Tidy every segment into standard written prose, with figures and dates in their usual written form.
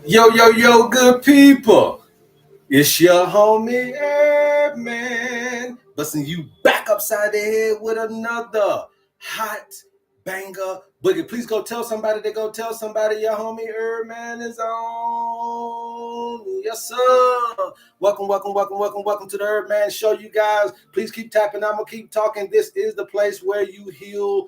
Yo, good people. It's your homie HerbMan, busting you back upside the head with another hot banger boogie. Please go tell somebody to go tell somebody your homie HerbMan is on. Yes, sir. Welcome to the HerbMan Show, you guys. Please keep tapping. I'm going to keep talking. This is the place where you heal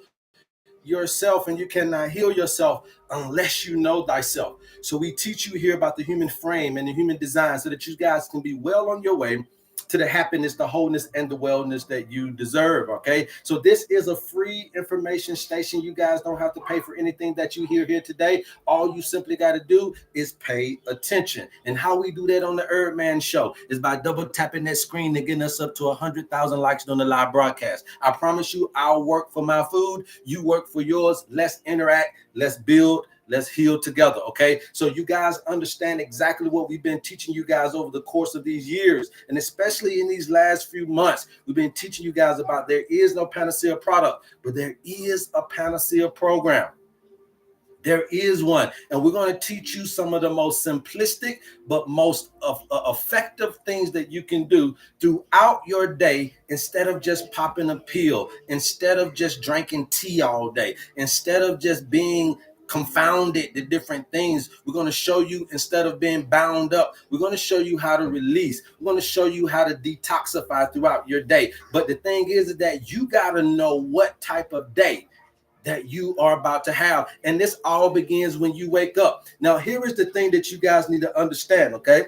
yourself, and you cannot heal yourself unless you know thyself. So we teach you here about the human frame and the human design so that you guys can be well on your way to the happiness, the wholeness, and the wellness that you deserve. Okay, so this is a free information station. You guys don't have to pay for anything that you hear here today. All you simply got to do is pay attention. And how we do that on the HerbMan Show is by double tapping that screen and getting us up to 100,000 likes on the live broadcast. I promise you, I'll work for my food, you work for yours. Let's interact, let's build, let's heal together. Okay, so you guys understand exactly what we've been teaching you guys over the course of these years, and especially in these last few months. We've been teaching you guys about there is no panacea product, but there is a panacea program. There is one, and we're going to teach you some of the most simplistic but most effective things that you can do throughout your day instead of just popping a pill, instead of just drinking tea all day, instead of just being confounded to different things. We're going to show you, instead of being bound up, we're going to show you how to release. We're going to show you how to detoxify throughout your day. But the thing is that you got to know what type of day that you are about to have. And this all begins when you wake up. Now, here is the thing that you guys need to understand, okay?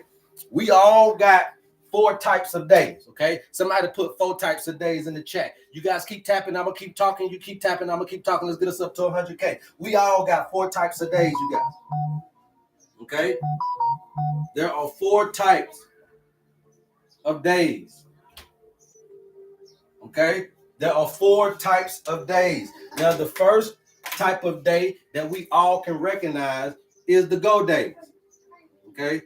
We all got 4 types of days, okay? Somebody put 4 types of days in the chat. You guys keep tapping, I'm gonna keep talking. You keep tapping, I'm gonna keep talking. Let's get us up to 100K. We all got 4 types of days, you guys, okay? There are 4 types of days, okay? There are 4 types of days. Now, the first type of day that we all can recognize is the go days, okay?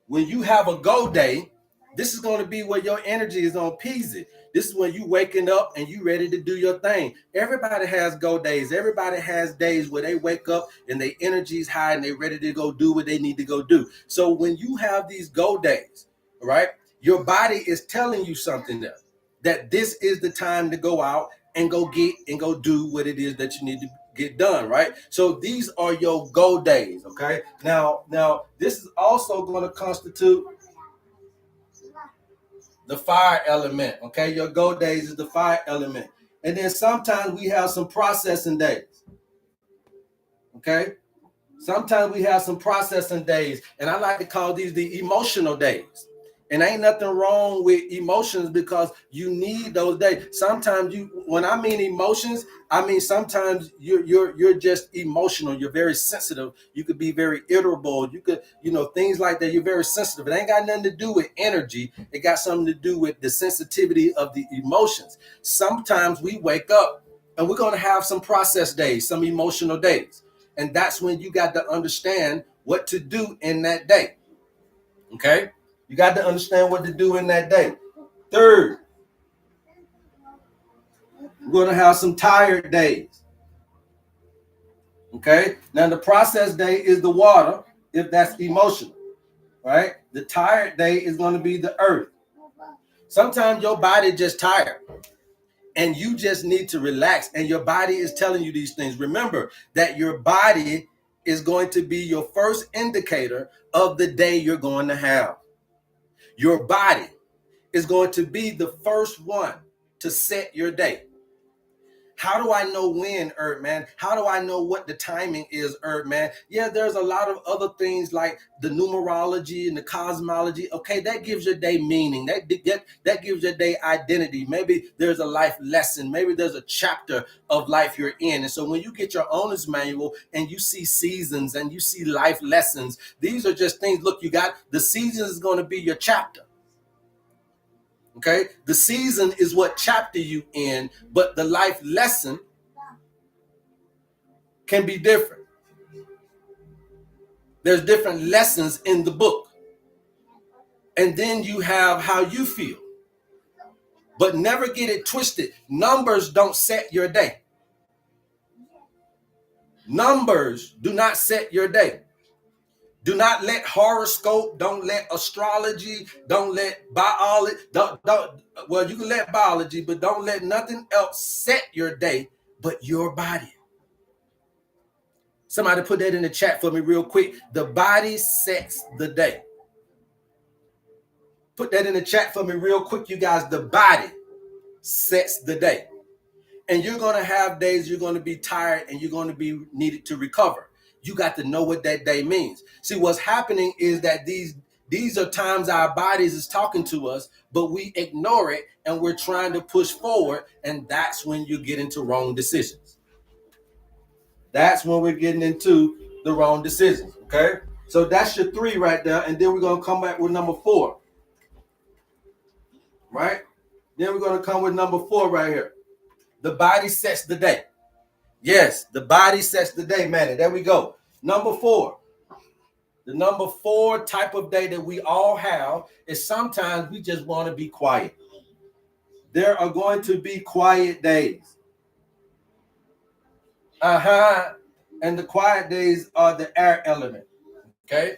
When you have a go day, this is going to be where your energy is on peasy. This is when you waking up and you ready to do your thing. Everybody has go days. Everybody has days where they wake up and their energy is high and they're ready to go do what they need to go do. So when you have these go days, right, your body is telling you something there, that this is the time to go out and go get and go do what it is that you need to get done, right? So these are your go days, okay? Now, this is also going to constitute the fire element, okay? Your go days is the fire element. And then sometimes we have some processing days, okay? Sometimes we have some processing days, and I like to call these the emotional days. And ain't nothing wrong with emotions, because you need those days. Sometimes when I mean emotions, I mean sometimes you're just emotional. You're very sensitive. You could be very irritable. You could, things like that. You're very sensitive. It ain't got nothing to do with energy. It got something to do with the sensitivity of the emotions. Sometimes we wake up and we're going to have some process days, some emotional days. And that's when you got to understand what to do in that day. Okay? You got to understand what to do in that day. Third, we're going to have some tired days. Okay? Now, the process day is the water, if that's emotional, right? The tired day is going to be the earth. Sometimes your body just tired and you just need to relax, and your body is telling you these things. Remember that your body is going to be your first indicator of the day you're going to have. Your body is going to be the first one to set your day. How do I know when, HerbMan? How do I know what the timing is, HerbMan? Yeah, there's a lot of other things like the numerology and the cosmology. Okay, that gives your day meaning. That gives your day identity. Maybe there's a life lesson. Maybe there's a chapter of life you're in. And so when you get your owner's manual and you see seasons and you see life lessons, these are just things. Look, you got the seasons is going to be your chapter. Okay, the season is what chapter you in, but the life lesson can be different. There's different lessons in the book. And then you have how you feel. But never get it twisted. Numbers don't set your day. Numbers do not set your day. Do not let horoscope, don't let astrology, don't let biology, well, you can let biology, but don't let nothing else set your day but your body. Somebody put that in the chat for me real quick. The body sets the day. Put that in the chat for me real quick, you guys. The body sets the day. And you're going to have days you're going to be tired and you're going to be needed to recover. You got to know what that day means. See, what's happening is that these are times our bodies is talking to us, but we ignore it and we're trying to push forward. And that's when you get into wrong decisions. That's when we're getting into the wrong decisions. Okay. So that's your 3 right there. And then we're going to come back with number 4. Right. Then we're going to come with number 4 right here. The body sets the day. Yes, the body sets the day, man. There we go. Number 4. The number 4 type of day that we all have is sometimes we just want to be quiet. There are going to be quiet days. And the quiet days are the air element. Okay.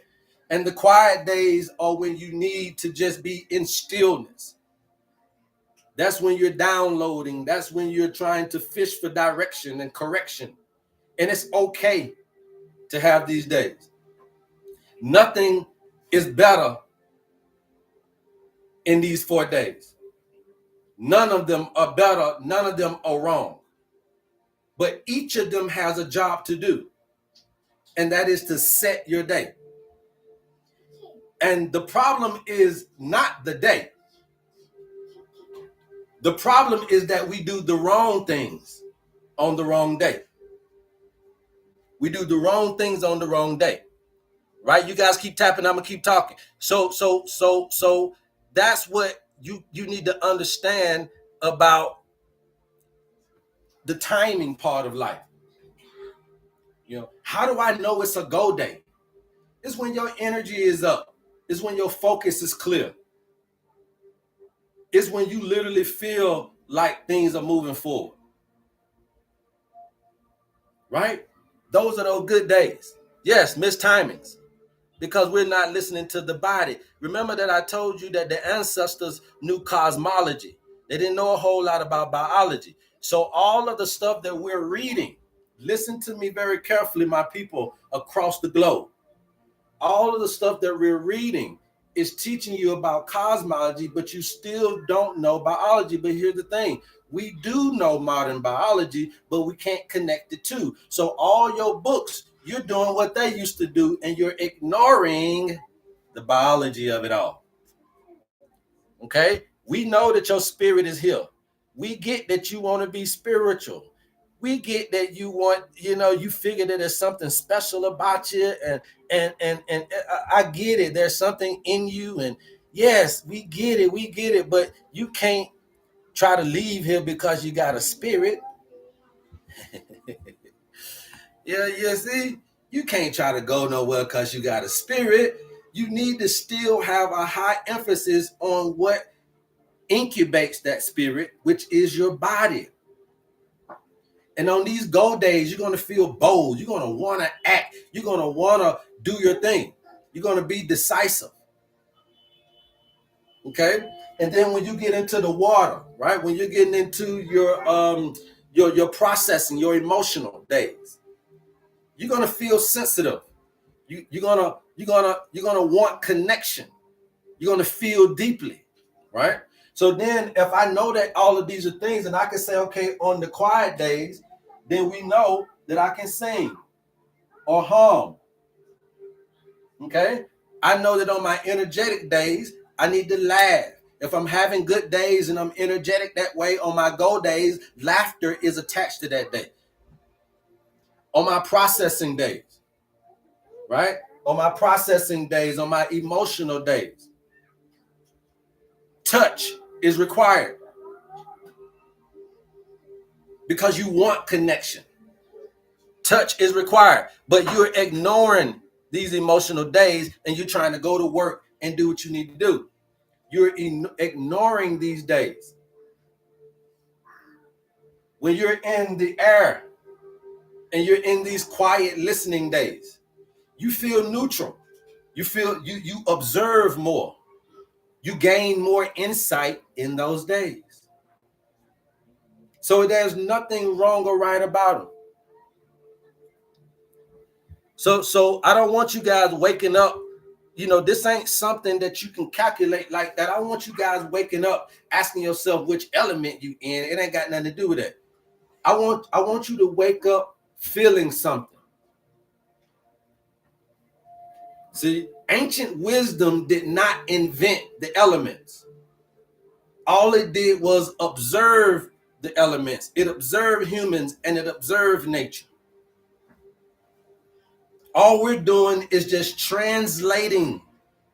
And the quiet days are when you need to just be in stillness. That's when you're downloading. That's when you're trying to fish for direction and correction. And it's okay to have these days. Nothing is better in these 4 days. None of them are better. None of them are wrong. But each of them has a job to do. And that is to set your day. And the problem is not the day. The problem is that we do the wrong things on the wrong day. We do the wrong things on the wrong day. Right? You guys keep tapping. I'm gonna keep talking. So that's what you need to understand about the timing part of life. You know, how do I know it's a go day? It's when your energy is up. It's when your focus is clear. It's when you literally feel like things are moving forward. Right? Those are those good days. Yes, missed timings. Because we're not listening to the body. Remember that I told you that the ancestors knew cosmology. They didn't know a whole lot about biology. So all of the stuff that we're reading, listen to me very carefully, my people across the globe. All of the stuff that we're reading is teaching you about cosmology, but you still don't know biology. But here's the thing. We do know modern biology, but we can't connect the two. So all your books, you're doing what they used to do, and you're ignoring the biology of it all. Okay? We know that your spirit is here. We get that you want to be spiritual. We get that you want, you figure that there's something special about you, and I get it. There's something in you, and yes, we get it, but you can't try to leave here because you got a spirit. Yeah, see, you can't try to go nowhere because you got a spirit. You need to still have a high emphasis on what incubates that spirit, which is your body. And on these go days, you're going to feel bold. You're going to want to act. You're going to want to do your thing. You're going to be decisive. Okay? And then when you get into the water, right? When you're getting into your processing, your emotional days, you're going to feel sensitive. You're gonna want connection. You're going to feel deeply, right? So then if I know that all of these are things, and I can say, okay, on the quiet days, then we know that I can sing or hum. Okay? I know that on my energetic days, I need to laugh. If I'm having good days and I'm energetic that way, on my go days, laughter is attached to that day. On my processing days, right? On my processing days, on my emotional days, touch is required because you want connection. Touch is required, but you're ignoring these emotional days and you're trying to go to work and do what you need to do. You're ignoring these days. When you're in the air and you're in these quiet listening days, you feel neutral. You observe more. You gain more insight in those days. So there's nothing wrong or right about them. So I don't want you guys waking up. This ain't something that you can calculate like that. I want you guys waking up, asking yourself which element you in. It ain't got nothing to do with that. I want you to wake up feeling something. See, ancient wisdom did not invent the elements. All it did was observe the elements. It observed humans and it observed nature. All we're doing is just translating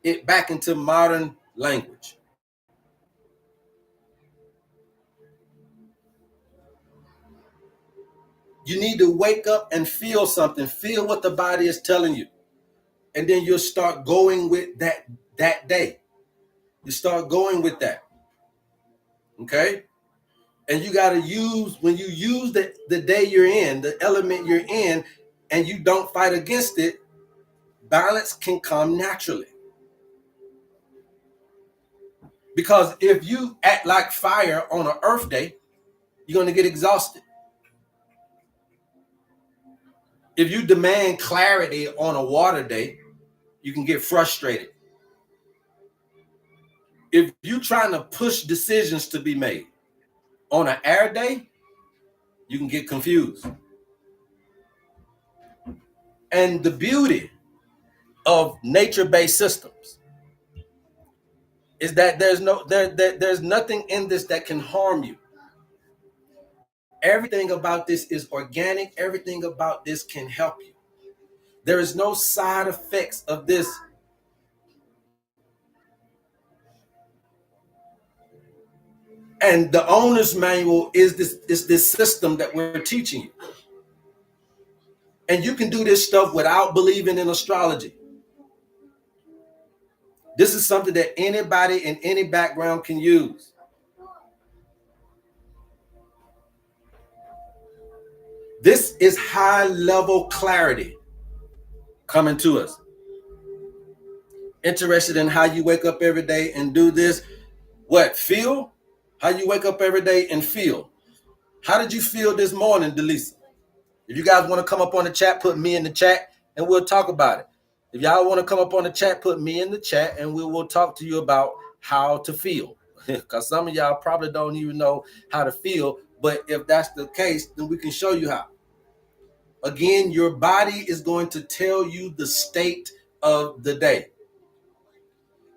it back into modern language. You need to wake up and feel something. Feel what the body is telling you. And then you'll start going with that day. You start going with that. Okay? And you got to use, when you use the day you're in, the element you're in, and you don't fight against it, balance can come naturally. Because if you act like fire on an earth day, you're going to get exhausted. If you demand clarity on a water day, you can get frustrated. If you're trying to push decisions to be made on an air day, you can get confused. And the beauty of nature-based systems is that there's nothing in this that can harm you. Everything about this is organic. Everything about this can help you. There is no side effects of this. And the owner's manual is this system that we're teaching you. And you can do this stuff without believing in astrology. This is something that anybody in any background can use. This is high level clarity coming to us. Interested in how you wake up every day and do this? What? Feel? How you wake up every day and feel? How did you feel this morning, Delisa? If you guys want to come up on the chat, put me in the chat and we'll talk about it. If y'all want to come up on the chat, put me in the chat and we will talk to you about how to feel. Because some of y'all probably don't even know how to feel. But if that's the case, then we can show you how. Again, your body is going to tell you the state of the day.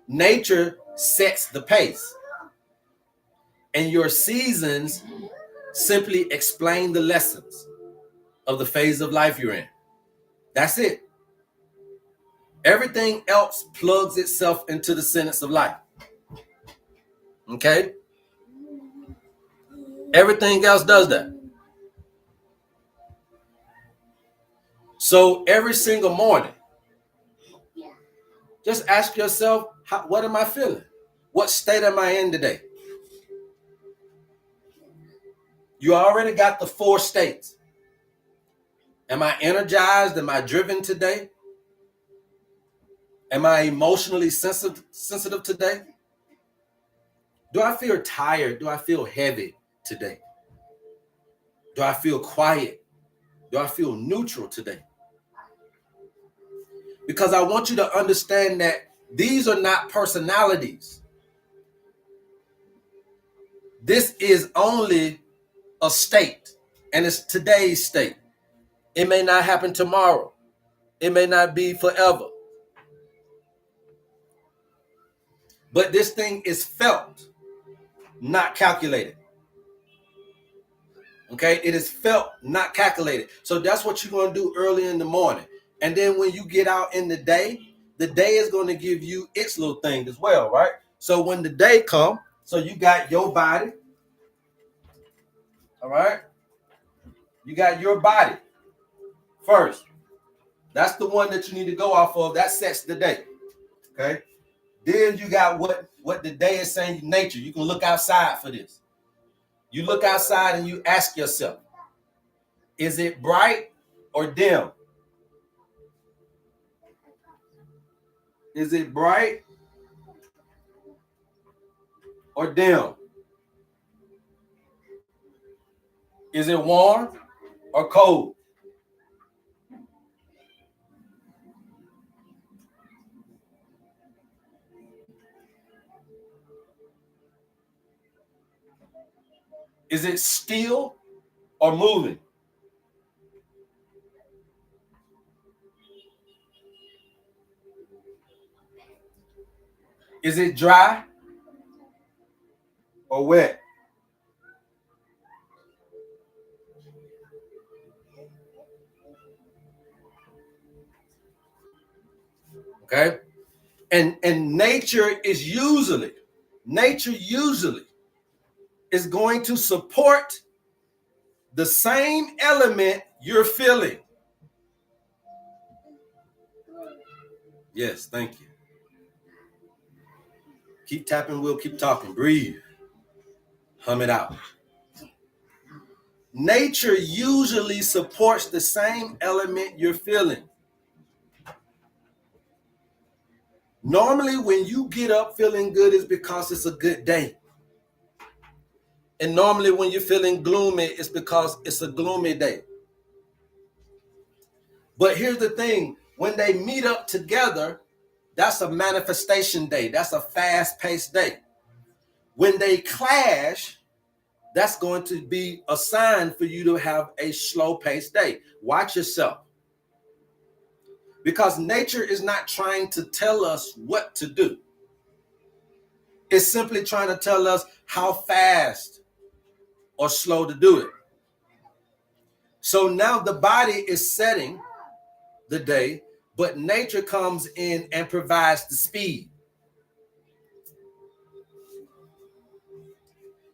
Nature sets the pace. And your seasons simply explain the lessons of the phase of life you're in. That's it. Everything else plugs itself into the sentence of life. Okay? Everything else does that. So every single morning, just ask yourself, what am I feeling? What state am I in today? You already got the 4 states. Am I energized? Am I driven today? Am I emotionally sensitive today? Do I feel tired? Do I feel heavy today? Do I feel quiet? Do I feel neutral today? Because I want you to understand that these are not personalities. This is only a state, and it's today's state. It may not happen tomorrow. It may not be forever. But this thing is felt, not calculated. Okay? It is felt, not calculated. So that's what you're going to do early in the morning. And then when you get out in the day is going to give you its little thing as well, right? So when the day comes, so you got your body. All right? You got your body first. That's the one that you need to go off of. That sets the day. Okay? Then you got what the day is saying, nature. You can look outside for this. You look outside and you ask yourself, is it bright or dim? Is it bright or dim? Is it warm or cold? Is it still or moving? Is it dry or wet? Okay. And nature usually is going to support the same element you're feeling. Yes, thank you. Keep tapping, we'll keep talking. Breathe. Hum it out. Nature usually supports the same element you're feeling. Normally, when you get up feeling good, it's because it's a good day. And normally, when you're feeling gloomy, it's because it's a gloomy day. But here's the thing, when they meet up together, that's a manifestation day. That's a fast-paced day. When they clash, that's going to be a sign for you to have a slow-paced day. Watch yourself. Because nature is not trying to tell us what to do. It's simply trying to tell us how fast or slow to do it. So now the body is setting the day, but nature comes in and provides the speed.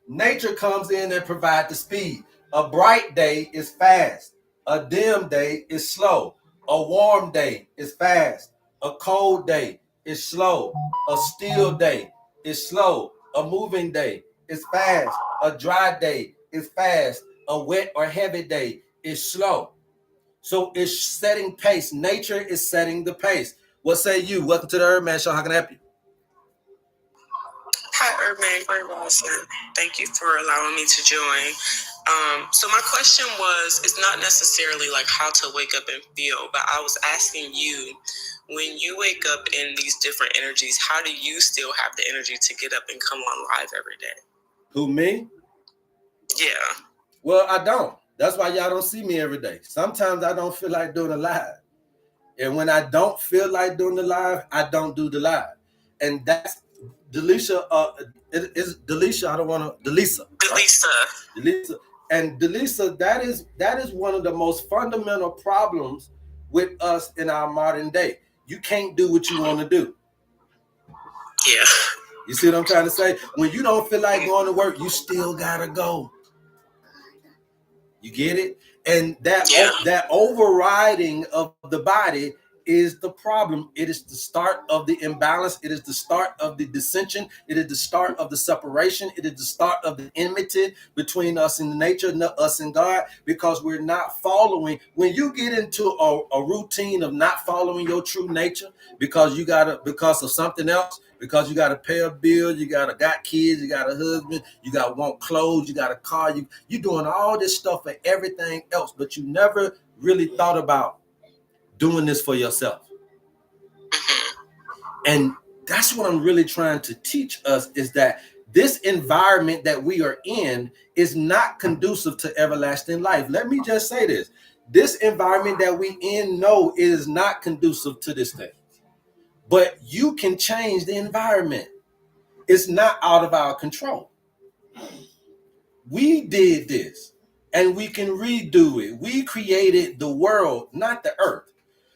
Nature comes in and provides the speed. A bright day is fast. A dim day is slow. A warm day is fast. A cold day is slow. A still day is slow. A moving day is fast. A dry day is fast. A wet or heavy day is slow. So it's setting pace. Nature is setting the pace. What say you? Welcome to the HerbMan Show. How can I help you? Hi, HerbMan. Great Wilson. Thank you for allowing me to join. So my question was, it's not necessarily like how to wake up and feel, but I was asking you, when you wake up in these different energies, how do you still have the energy to get up and come on live every day? Who, me? Yeah. Well, I don't. That's why y'all don't see me every day. Sometimes I don't feel like doing a live. And when I don't feel like doing the live, I don't do the live. And that's Delisha. It is Delisha. I don't want to Delisa. Delisa. Right? Delisa. And Delisa, that is one of the most fundamental problems with us in our modern day. You can't do what you want to do. Yeah. You see what I'm trying to say? When you don't feel like going to work, you still gotta go. You get it? And that overriding of the body is the problem. It is the start of the imbalance. It is the start of the dissension. It is the start of the separation. It is the start of the enmity between us and nature, us and God, because we're not following. When you get into a routine of not following your true nature because of something else, because you got to pay a bill, you got kids, you got a husband, you got want clothes, you got a car, you doing all this stuff for everything else, but you never really thought about doing this for yourself. And that's what I'm really trying to teach us, is that this environment that we are in is not conducive to everlasting life. Let me just say this. This environment that we in, no, is not conducive to this thing. But you can change the environment. It's not out of our control. We did this and we can redo it. We created the world, not the earth.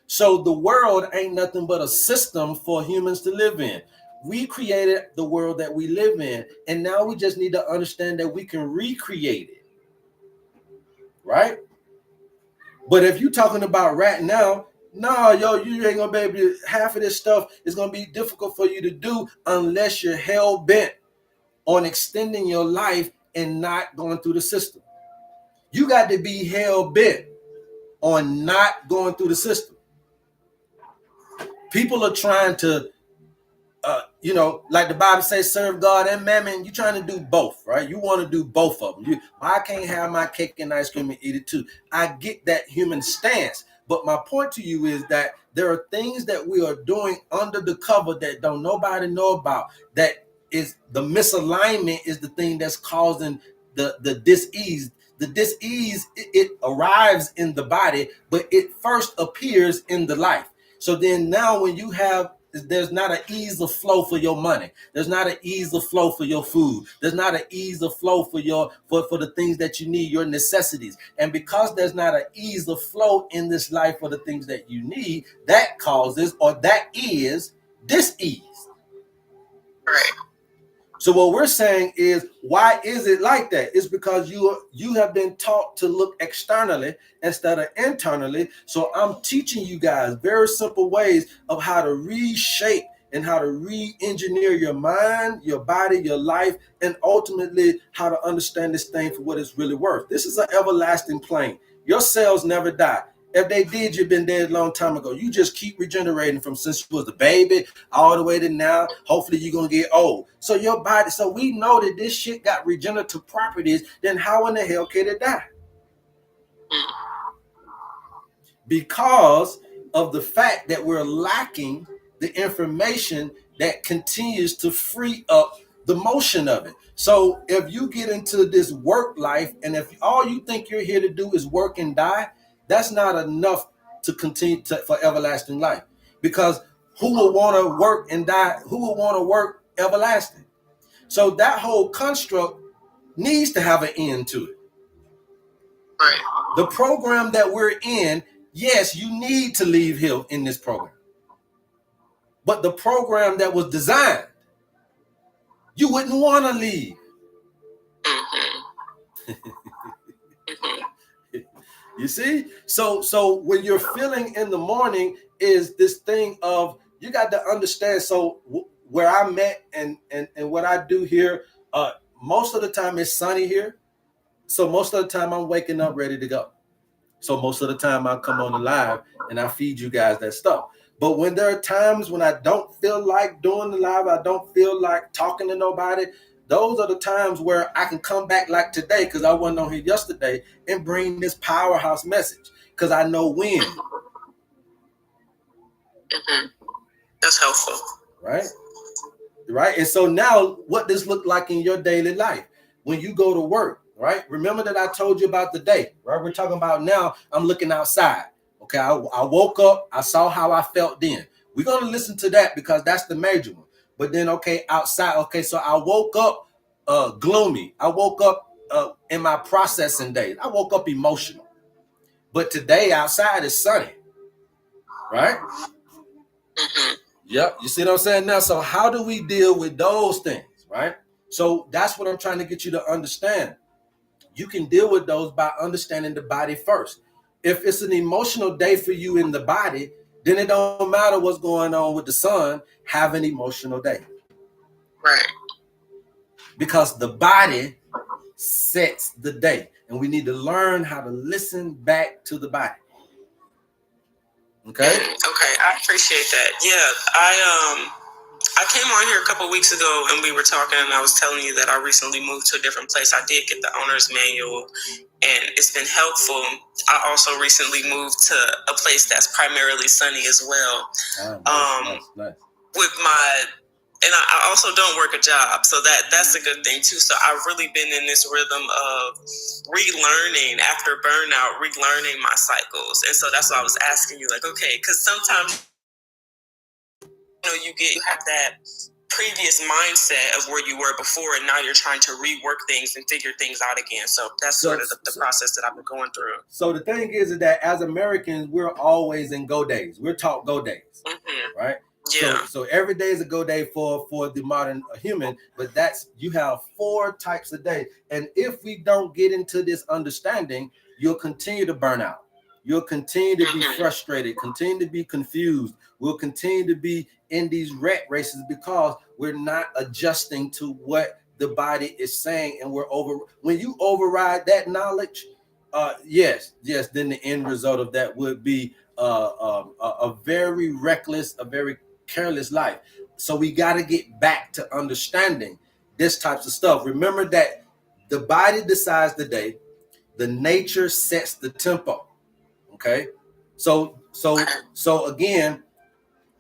So the world ain't nothing but a system for humans to live in. We created the world that we live in, and now we just need to understand that we can recreate it. Right? But if you're talking about right now, no, you ain't gonna be able to, half of this stuff is gonna be difficult for you to do unless you're hell bent on extending your life and not going through the system. You got to be hell bent on not going through the system. People are trying to like the Bible says, serve God and mammon. You're trying to do both, right? You want to do both of them. I can't have my cake and ice cream and eat it too. I get that human stance, but my point to you is that there are things that we are doing under the cover that don't nobody know about. That is the misalignment is the thing that's causing the dis-ease. The dis-ease, it arrives in the body, but it first appears in the life. So then now when you have, there's not an ease of flow for your money. There's not an ease of flow for your food. There's not an ease of flow for for the things that you need, your necessities. And because there's not an ease of flow in this life for the things that you need, that causes, or that is, dis-ease. Right. So what we're saying is, why is it like that? It's because you have been taught to look externally instead of internally. So I'm teaching you guys very simple ways of how to reshape and how to re-engineer your mind, your body, your life, and ultimately how to understand this thing for what it's really worth. This is an everlasting plane. Your cells never die. If they did, you've been dead a long time ago. You just keep regenerating from since you was a baby all the way to now. Hopefully you're going to get old. So your body, so we know that this shit got regenerative properties. Then how in the hell can it die? Because of the fact that we're lacking the information that continues to free up the motion of it. So if you get into this work life, and if all you think you're here to do is work and die, that's not enough to continue for everlasting life. Because who will want to work and die? Who will want to work everlasting? So that whole construct needs to have an end to it. Right. The program that we're in, yes, you need to leave here in this program. But the program that was designed, you wouldn't want to leave. You see? So when you're feeling in the morning is this thing of, you got to understand. So where I'm at and what I do here, most of the time it's sunny here. So most of the time I'm waking up ready to go. So most of the time I come on the live and I feed you guys that stuff. But when there are times when I don't feel like doing the live, I don't feel like talking to nobody, those are the times where I can come back like today, because I wasn't on here yesterday, and bring this powerhouse message, because I know when. That's helpful. Right. And so now what does look like in your daily life when you go to work, right? Remember that I told you about the day, right? We're talking about now, I'm looking outside. Okay, I woke up, I saw how I felt then. We're going to listen to that because that's the major one. But then, okay, outside, okay, so I woke up gloomy. I woke up in my processing days. I woke up emotional. But today outside is sunny, right? Yep, you see what I'm saying now? So how do we deal with those things, right? So that's what I'm trying to get you to understand. You can deal with those by understanding the body first. If it's an emotional day for you in the body, then it don't matter what's going on with the sun. Have an emotional day. Right. Because the body sets the day. And we need to learn how to listen back to the body. Okay? Okay, I appreciate that. Yeah, I came on here a couple weeks ago and we were talking, and I was telling you that I recently moved to a different place. I did get the owner's manual and it's been helpful. I also recently moved to a place that's primarily sunny as well. Nice. With and I also don't work a job, so that's a good thing too. So I've really been in this rhythm of relearning after burnout, relearning my cycles. And so that's why I was asking you, like, okay, because sometimes you have that previous mindset of where you were before, and now you're trying to rework things and figure things out again. So that's sort of the process that I've been going through. So the thing is that as Americans, we're always in go days. We're taught go days, right? Yeah. So every day is a go day for the modern human, but you have 4 types a day. And if we don't get into this understanding, you'll continue to burn out. You'll continue to be frustrated, continue to be confused. We'll continue to be in these rat races because we're not adjusting to what the body is saying. And when you override that knowledge, yes, then the end result of that would be a very reckless, a very careless life. So we got to get back to understanding this types of stuff. Remember that the body decides the day, the nature sets the tempo. Okay, so again,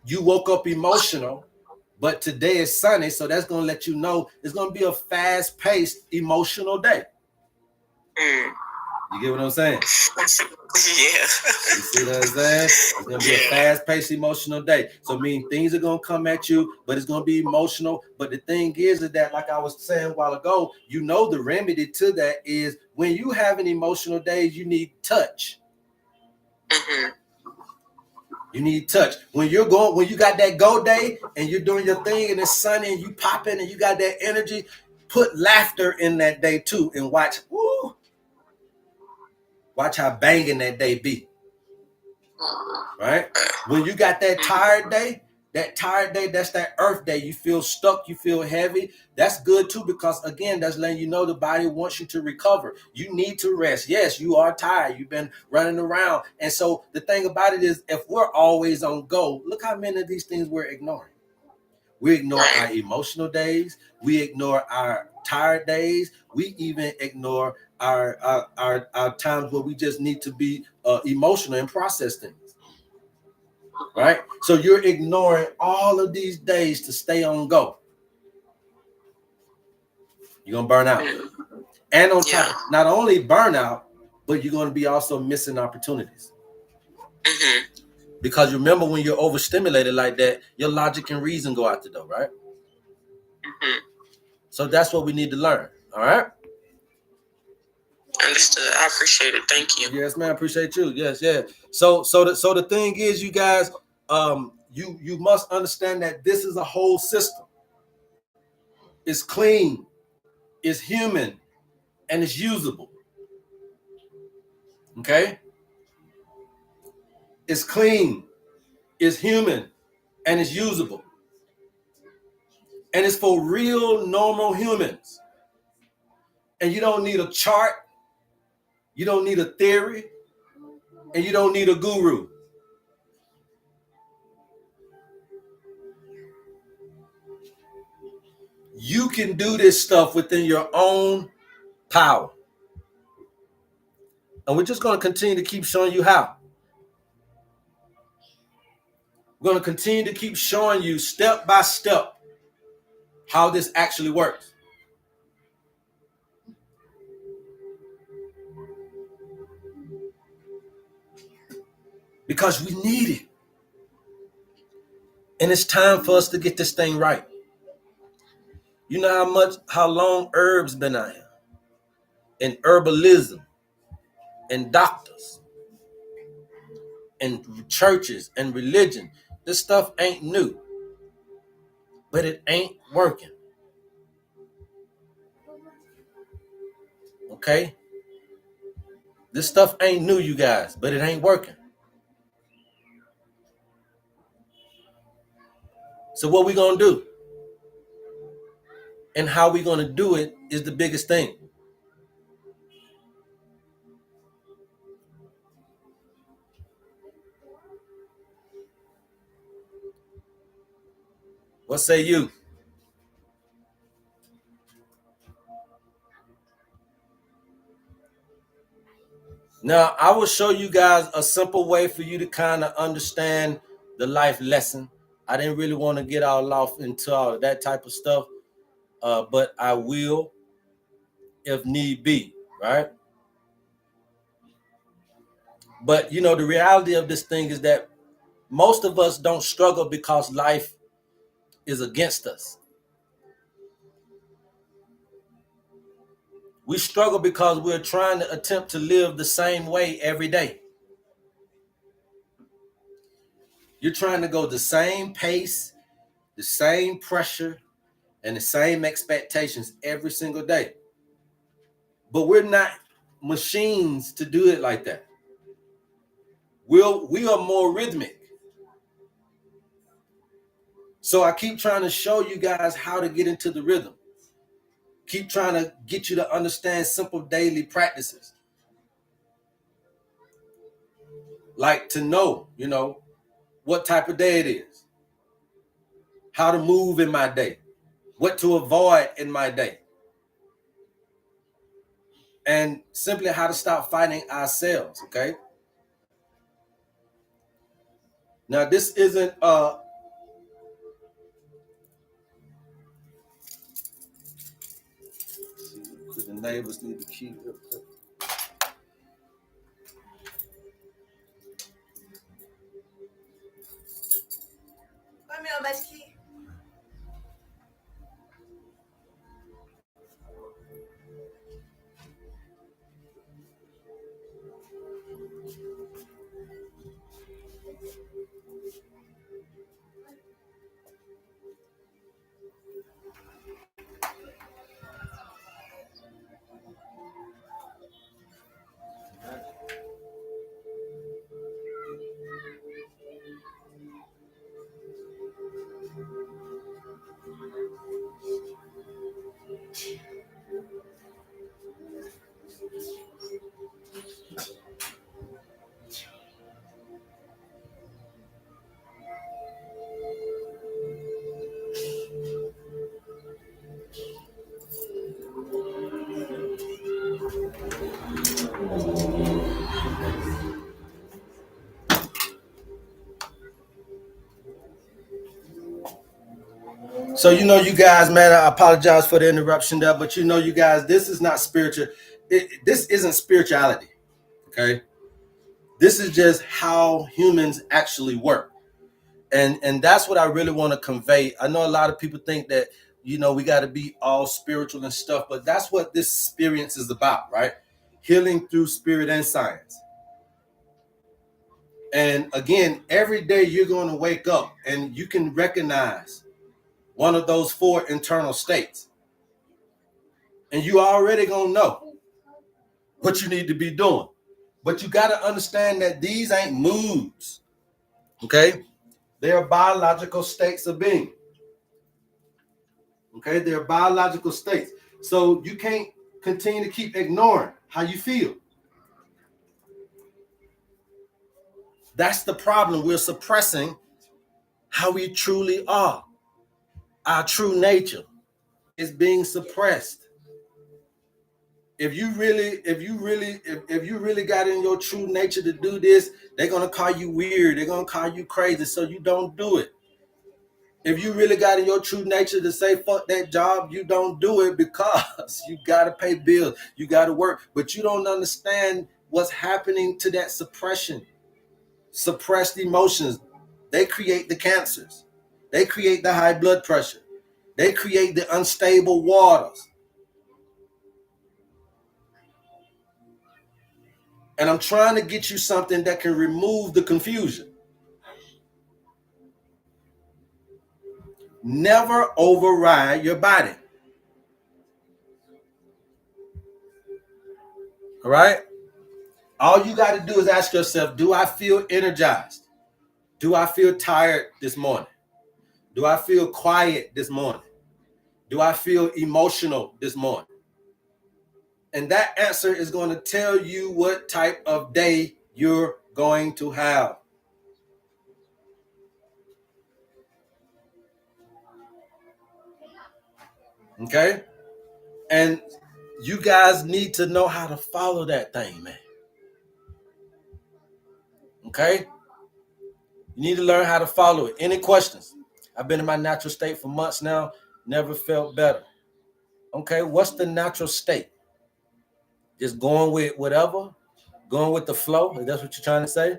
you woke up emotional, but today is sunny, so that's gonna let you know it's gonna be a fast-paced, emotional day. You get what I'm saying? Yeah. You see what I'm saying? It's gonna be a fast-paced, emotional day. So I mean things are gonna come at you, but it's gonna be emotional. But the thing is that, like I was saying a while ago, you know the remedy to that is when you have an emotional day, you need touch. You need touch. When you got that go day and you're doing your thing and it's sunny and you popping and you got that energy, put laughter in that day too and watch how banging that day be. Right? When you got that tired day, that's that earth day. You feel stuck, you feel heavy. That's good too, because again, that's letting you know the body wants you to recover. You need to rest. Yes, you are tired. You've been running around. And so the thing about it is, if we're always on go, look how many of these things we're ignoring. We ignore our emotional days. We ignore our tired days. We even ignore our times where we just need to be emotional and process things. Right? So you're ignoring all of these days to stay on go. You're going to burn out. And on top, not only burn out, but you're going to be also missing opportunities. Because remember, when you're overstimulated like that, your logic and reason go out the door, right? So that's what we need to learn. All right? Understood. I appreciate it. Thank you. Yes, man. I appreciate you. Yes, yeah. So the thing is, you guys, you must understand that this is a whole system. It's clean, it's human, and it's usable. Okay? It's clean, it's human, and it's usable. And it's for real normal humans. And you don't need a chart, you don't need a theory, and you don't need a guru. You can do this stuff within your own power. And we're just going to continue to keep showing you how. We're going to continue to keep showing you step by step how this actually works. Because we need it. And it's time for us to get this thing right. You know how long herbs been out here? And herbalism and doctors and churches and religion. This stuff ain't new. But it ain't working. Okay? This stuff ain't new, you guys, but it ain't working. So what we gonna do? And how we gonna do it is the biggest thing. What say you? Now, I will show you guys a simple way for you to kind of understand the life lesson. I didn't really want to get all off into all of that type of stuff, but I will if need be, right? But, you know, the reality of this thing is that most of us don't struggle because life is against us. We struggle because we're trying to attempt to live the same way every day. You're trying to go the same pace, the same pressure, and the same expectations every single day. But we're not machines to do it like that. We are more rhythmic. So I keep trying to show you guys how to get into the rhythm. Keep trying to get you to understand simple daily practices. Like to know, you know, what type of day it is. how to move in my day, what to avoid in my day, and simply how to stop fighting ourselves, okay? Now, this isn't the neighbors need to keep it. So, you guys, man, I apologize for the interruption there, but you guys, this is not spiritual. This isn't spirituality, okay? This is just how humans actually work. And that's what I really want to convey. I know a lot of people think that, we got to be all spiritual and stuff, but that's what this experience is about, right? Healing through spirit and science. And again, every day you're going to wake up and you can recognize one of those 4 internal states. And you already going to know what you need to be doing. But you got to understand that these ain't moods, okay? They are biological states of being. Okay, they're biological states. So you can't continue to keep ignoring how you feel. That's the problem. We're suppressing how we truly are. Our true nature is being suppressed. If you really got in your true nature to do this, they're gonna call you weird. They're gonna call you crazy, so you don't do it. If you really got in your true nature to say fuck that job, you don't do it because you gotta pay bills, you gotta work, but you don't understand what's happening to that suppression. Suppressed emotions, they create the cancers, they create the high blood pressure, they create the unstable waters. And I'm trying to get you something that can remove the confusion. Never override your body. All right? All you got to do is ask yourself, do I feel energized? Do I feel tired this morning? Do I feel quiet this morning? Do I feel emotional this morning? And that answer is going to tell you what type of day you're going to have. Okay? And you guys need to know how to follow that thing, man. Okay? You need to learn how to follow it. Any questions? I've been in my natural state for months now. Never felt better. Okay, what's the natural state? Just going with whatever? Going with the flow? Is that what you're trying to say?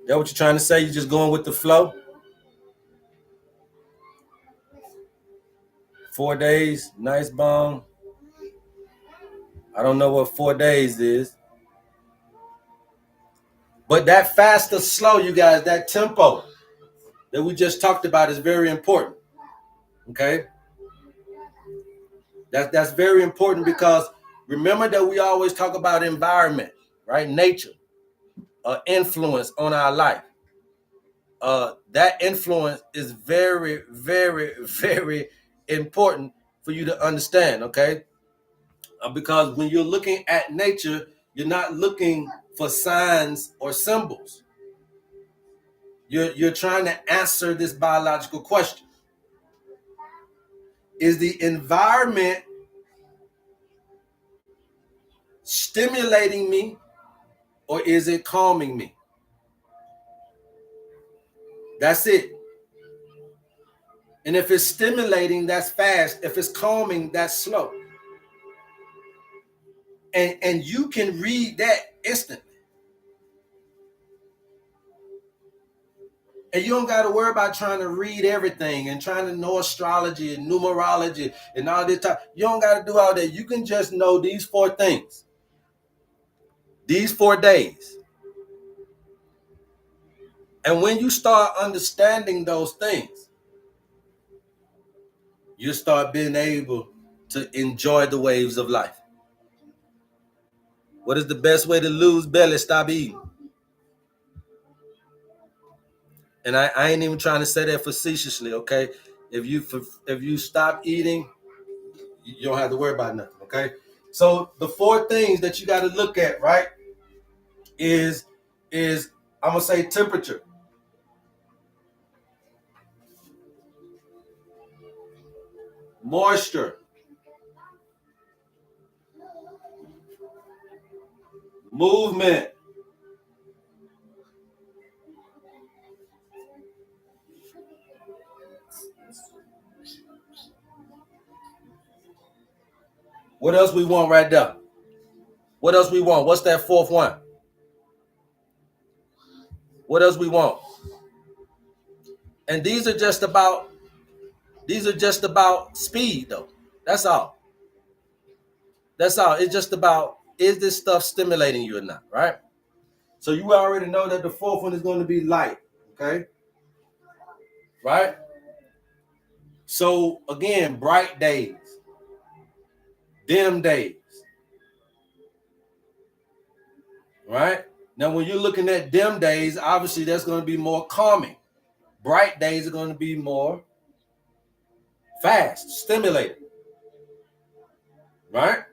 That what you're trying to say? You're just going with the flow? 4 days, nice bomb. I don't know what 4 days is. But that fast or slow, you guys, that tempo that we just talked about is very important. Okay? That's very important because remember that we always talk about environment, right? Nature, influence on our life. That influence is very, very, very important for you to understand, okay? Because when you're looking at nature, you're not looking for signs or symbols. You're trying to answer this biological question. Is the environment stimulating me or is it calming me? That's it. And if it's stimulating, that's fast. If it's calming, that's slow. And you can read that instantly. And you don't got to worry about trying to read everything and trying to know astrology and numerology and all this stuff. You don't got to do all that. You can just know these 4 things. These 4 days. And when you start understanding those things, you start being able to enjoy the waves of life. What is the best way to lose belly? Stop eating. And I ain't even trying to say that facetiously, okay? If you stop eating, you don't have to worry about nothing, okay? So the 4 things that you got to look at, right, is I'm gonna say temperature, moisture, movement, what else we want right there? What else we want? What's that 4th one? What else we want? And these are just about speed though. That's all. That's all. It's just about, is this stuff stimulating you or not, right? So you already know that the 4th one is going to be light, okay? Right? So again, bright days, dim days, right? Now, when you're looking at dim days, obviously that's going to be more calming. Bright days are going to be more fast, stimulating, right?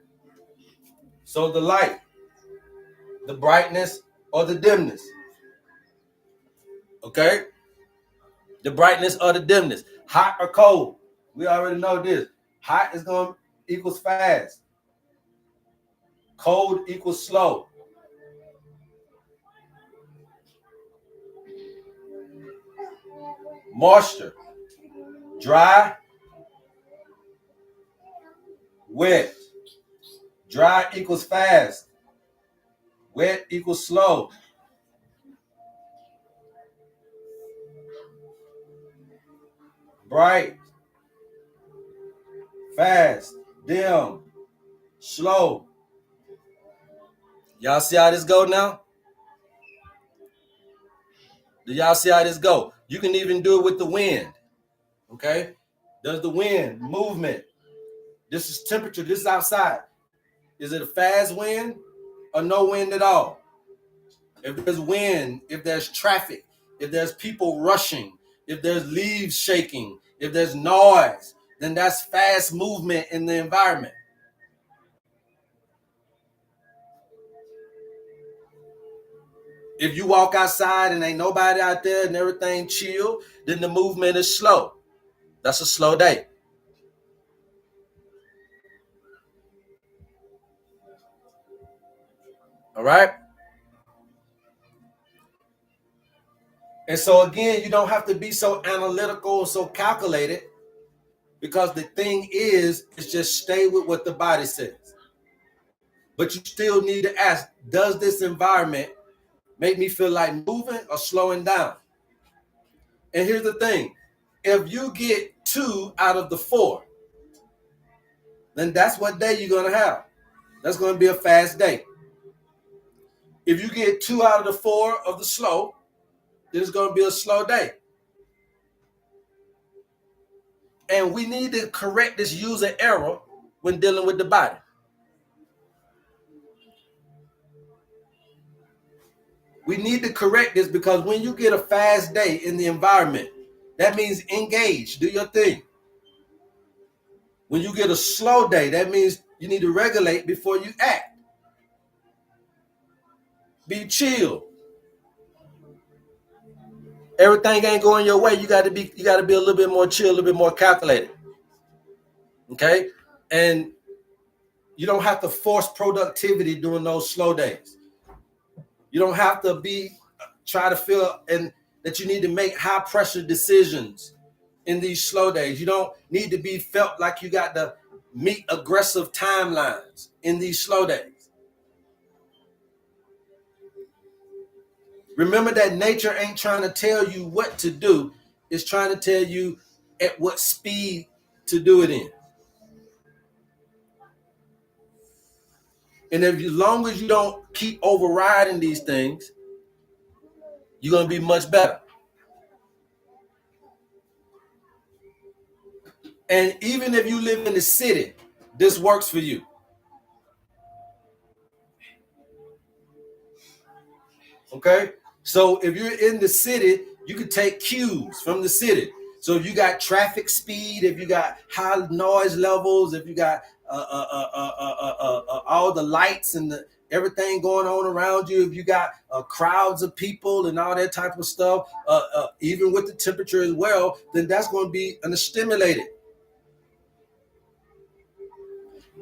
So the light, the brightness, or the dimness, okay? The brightness or the dimness, hot or cold. We already know this. Hot is going to equals fast. Cold equals slow. Moisture, dry, wet. Dry equals fast. Wet equals slow. Bright, fast, dim, slow. Y'all see how this go now? Do y'all see how this go? You can even do it with the wind. Okay? Does the wind, movement. This is temperature. This is outside. Is it a fast wind or no wind at all? If there's wind, if there's traffic, if there's people rushing, if there's leaves shaking, if there's noise, then that's fast movement in the environment. If you walk outside and ain't nobody out there and everything chill, then the movement is slow. That's a slow day. All right? And so again, you don't have to be so analytical, so calculated, because the thing is just stay with what the body says. But you still need to ask, does this environment make me feel like moving or slowing down? And here's the thing. If you get 2 out of the 4, then that's what day you're going to have. That's going to be a fast day. If you get 2 out of the 4 of the slow, then it's going to be a slow day. And we need to correct this user error when dealing with the body. We need to correct this because when you get a fast day in the environment, that means engage, do your thing. When you get a slow day, that means you need to regulate before you act. Be chill. Everything ain't going your way. You got to be a little bit more chill, a little bit more calculated. Okay? And you don't have to force productivity during those slow days. You don't have to try to feel and that you need to make high pressure decisions in these slow days. You don't need to be felt like you got to meet aggressive timelines in these slow days. Remember that nature ain't trying to tell you what to do. It's trying to tell you at what speed to do it in. And as long as you don't keep overriding these things, you're going to be much better. And even if you live in the city, this works for you. Okay? So if you're in the city, you can take cues from the city. So if you got traffic speed, if you got high noise levels, if you got all the lights and everything going on around you, if you got crowds of people and all that type of stuff, even with the temperature as well, then that's going to be stimulated.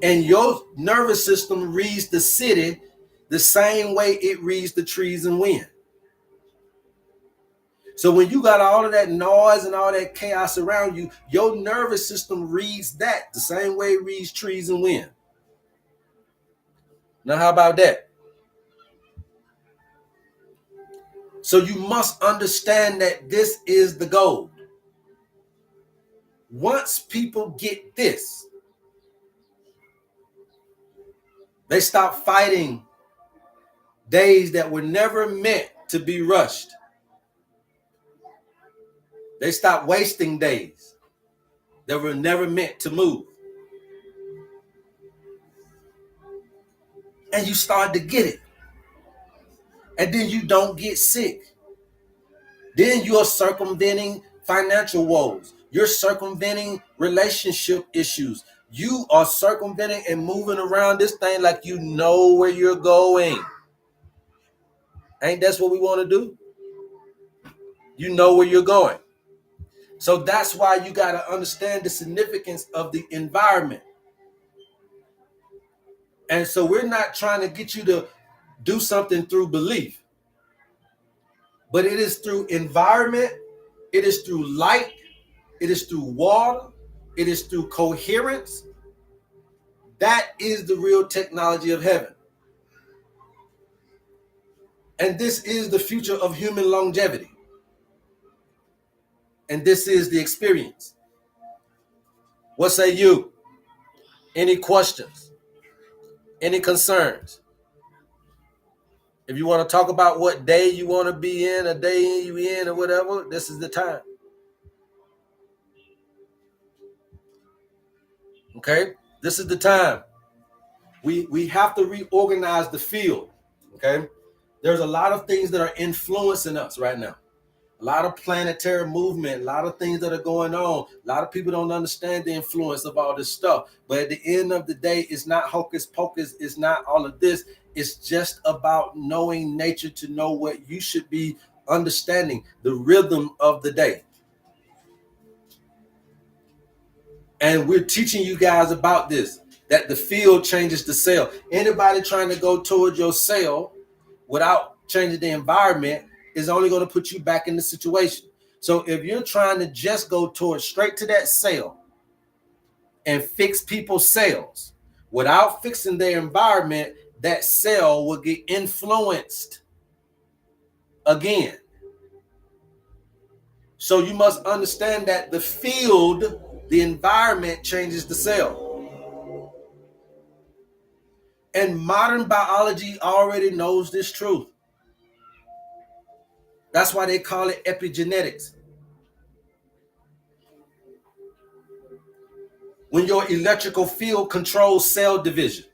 And your nervous system reads the city the same way it reads the trees and wind. So when you got all of that noise and all that chaos around you, your nervous system reads that the same way it reads trees and wind. Now, how about that? So you must understand that this is the goal. Once people get this, they stop fighting days that were never meant to be rushed. They stop wasting days that were never meant to move. And you start to get it. And then you don't get sick. Then you're circumventing financial woes. You're circumventing relationship issues. You are circumventing and moving around this thing like you know where you're going. Ain't that's what we want to do? You know where you're going. So that's why you got to understand the significance of the environment. And so we're not trying to get you to do something through belief, but it is through environment, it is through light, it is through water, it is through coherence. That is the real technology of heaven. And this is the future of human longevity. And this is the experience. What say you? Any questions? Any concerns? If you want to talk about what day you want to be in, a day you in or whatever, this is the time. Okay? This is the time. We have to reorganize the field. Okay? There's a lot of things that are influencing us right now. A lot of planetary movement, a lot of things that are going on. A lot of people don't understand the influence of all this stuff. But at the end of the day, it's not hocus pocus. It's not all of this. It's just about knowing nature to know what you should be understanding, the rhythm of the day. And we're teaching you guys about this, that the field changes the cell. Anybody trying to go towards your cell without changing the environment is only going to put you back in the situation. So if you're trying to just go towards straight to that cell and fix people's cells without fixing their environment, that cell will get influenced again. So you must understand that the field, the environment changes the cell. And modern biology already knows this truth. That's why they call it epigenetics. When your electrical field controls cell division.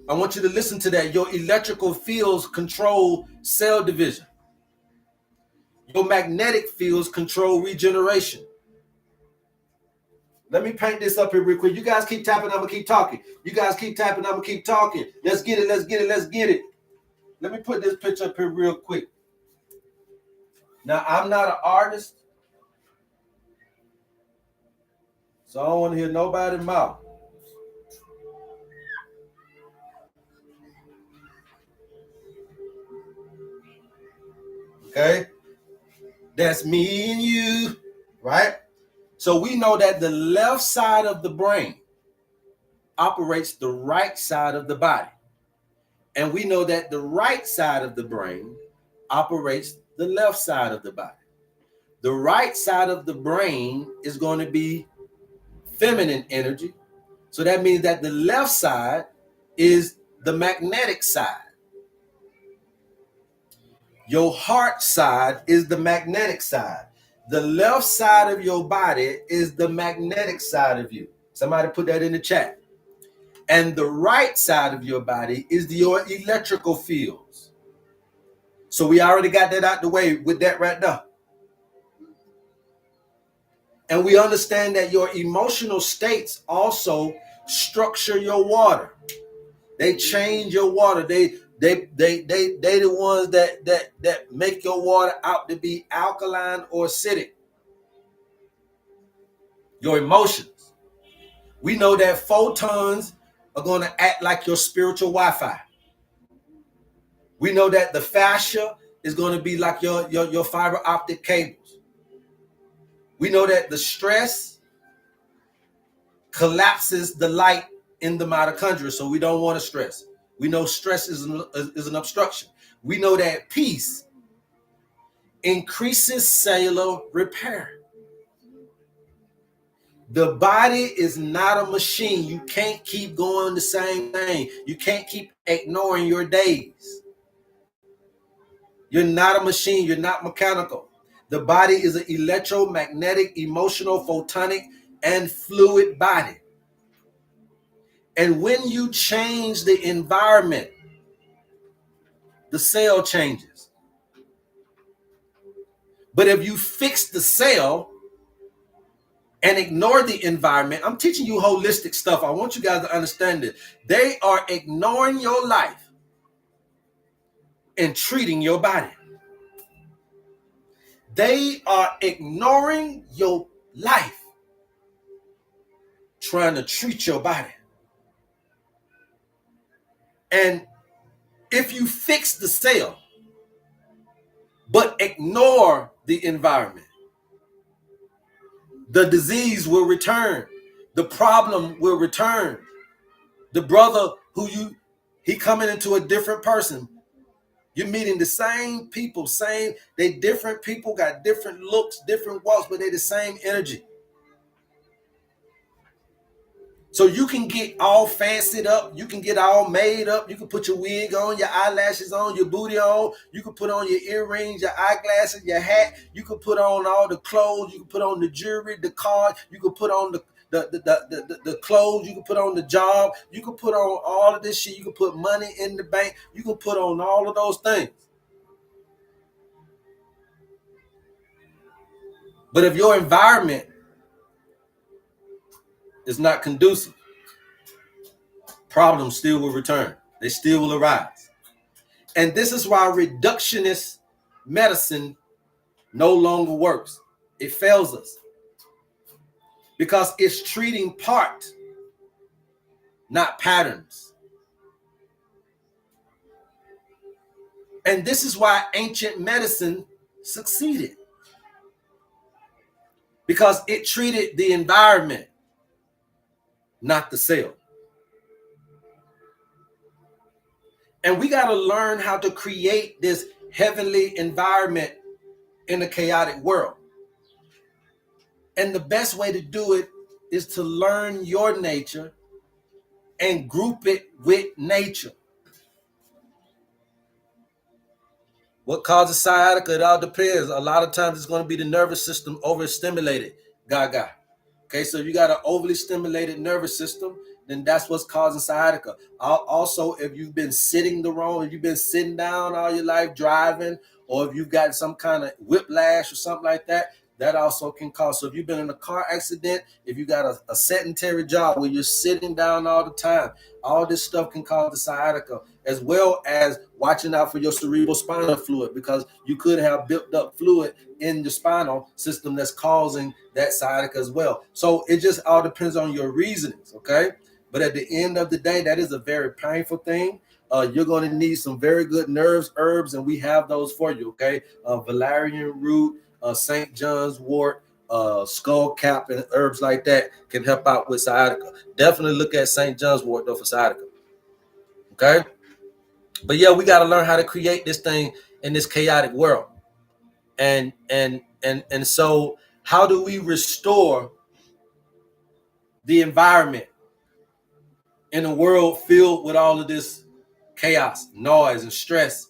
I want you to listen to that. Your electrical fields control cell division. Your magnetic fields control regeneration. Let me paint this up here real quick. You guys keep tapping, I'm gonna keep talking. You guys keep tapping, I'm gonna keep talking. Let's get it, let's get it, let's get it. Let me put this picture up here real quick. Now, I'm not an artist, so I don't want to hear nobody's mouth. Okay? That's me and you, right? So we know that the left side of the brain operates the right side of the body. And we know that the right side of the brain operates the left side of the body. The right side of the brain is going to be feminine energy. So that means that the left side is the magnetic side. Your heart side is the magnetic side. The left side of your body is the magnetic side of you. Somebody put that in the chat. And the right side of your body is your electrical fields. So we already got that out the way with that right now. And we understand that your emotional states also structure your water. They change your water. They the ones that make your water out to be alkaline or acidic. Your emotions. We know that photons are going to act like your spiritual Wi-Fi. We know that the fascia is going to be like your fiber optic cables. We know that the stress collapses the light in the mitochondria, so we don't want to stress. We know stress is an obstruction. We know that peace increases cellular repair. The body is not a machine. You can't keep going the same thing. You can't keep ignoring your days. You're not a machine. You're not mechanical. The body is an electromagnetic, emotional, photonic, and fluid body. And when you change the environment, the cell changes. But if you fix the cell and ignore the environment, I'm teaching you holistic stuff. I want you guys to understand it. They are ignoring your life and treating your body. They are ignoring your life, trying to treat your body. And if you fix the cell, but ignore the environment, the disease will return. The problem will return. The brother he coming into a different person. You're meeting the same people, they different people, got different looks, different walks, but they the same energy. So you can get all fancied up, you can get all made up, you can put your wig on, your eyelashes on, your booty on, you can put on your earrings, your eyeglasses, your hat, you can put on all the clothes, you can put on the jewelry, the card, you can put on the clothes, you can put on the job, you can put on all of this shit, you can put money in the bank, you can put on all of those things. But if your environment is not conducive, problems still will return. They still will arise. And this is why reductionist medicine no longer works. It fails us. Because it's treating part, not patterns. And this is why ancient medicine succeeded. Because it treated the environment, not the cell. And we got to learn how to create this heavenly environment in a chaotic world. And the best way to do it is to learn your nature and group it with nature. What causes sciatica? It all depends. A lot of times it's going to be the nervous system overstimulated. Gaga. Okay, so if you got an overly stimulated nervous system, then that's what's causing sciatica. Also, if you've been sitting the wrong, if you've been sitting down all your life driving, or if you've got some kind of whiplash or something like that, that also can cause. So if you've been in a car accident, if you got a sedentary job where you're sitting down all the time, all this stuff can cause the sciatica, as well as watching out for your cerebral spinal fluid, because you could have built up fluid in the spinal system that's causing that sciatica as well. So it just all depends on your reasonings, okay? But at the end of the day, that is a very painful thing. You're going to need some very good nerves, herbs, and we have those for you, okay? Valerian root, St. John's wort, skull cap, and herbs like that can help out with sciatica. Definitely look at St. John's wort though for sciatica, okay? But yeah, we got to learn how to create this thing in this chaotic world. And so how do we restore the environment in a world filled with all of this chaos, noise, and stress,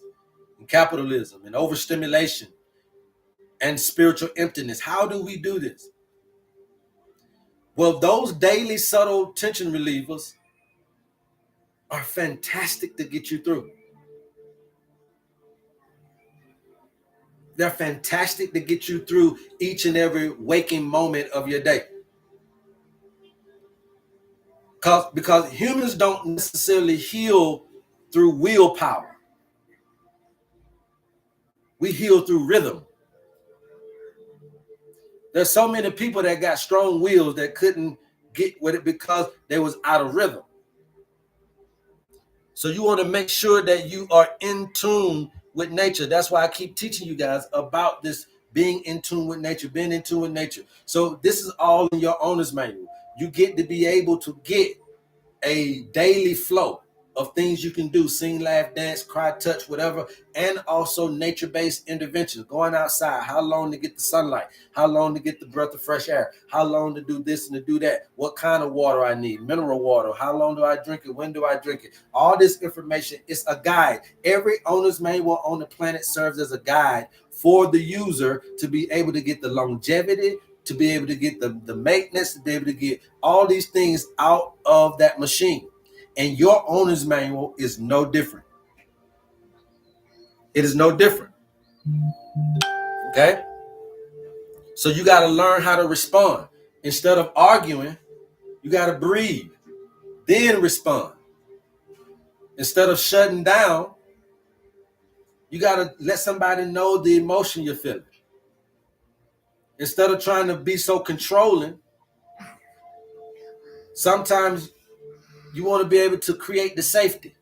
and capitalism, and overstimulation, and spiritual emptiness? How do we do this? Well, those daily subtle tension relievers are fantastic to get you through. They're fantastic to get you through each and every waking moment of your day. Because humans don't necessarily heal through willpower. We heal through rhythm. There's so many people that got strong wills that couldn't get with it because they was out of rhythm. So you want to make sure that you are in tune with nature. That's why I keep teaching you guys about this, being in tune with nature, being in tune with nature. So this is all in your owner's manual. You get to be able to get a daily flow of things you can do: sing, laugh, dance, cry, touch, whatever, and also nature-based interventions. Going outside, how long to get the sunlight, how long to get the breath of fresh air, how long to do this and to do that, what kind of water I need, mineral water, how long do I drink it, when do I drink it. All this information is a guide. Every owner's manual on the planet serves as a guide for the user to be able to get the longevity, to be able to get the maintenance, to be able to get all these things out of that machine. And your owner's manual is no different. It is no different. Okay? So you got to learn how to respond. Instead of arguing, you got to breathe, then respond. Instead of shutting down, you got to let somebody know the emotion you're feeling. Instead of trying to be so controlling, sometimes you want to be able to create the safety.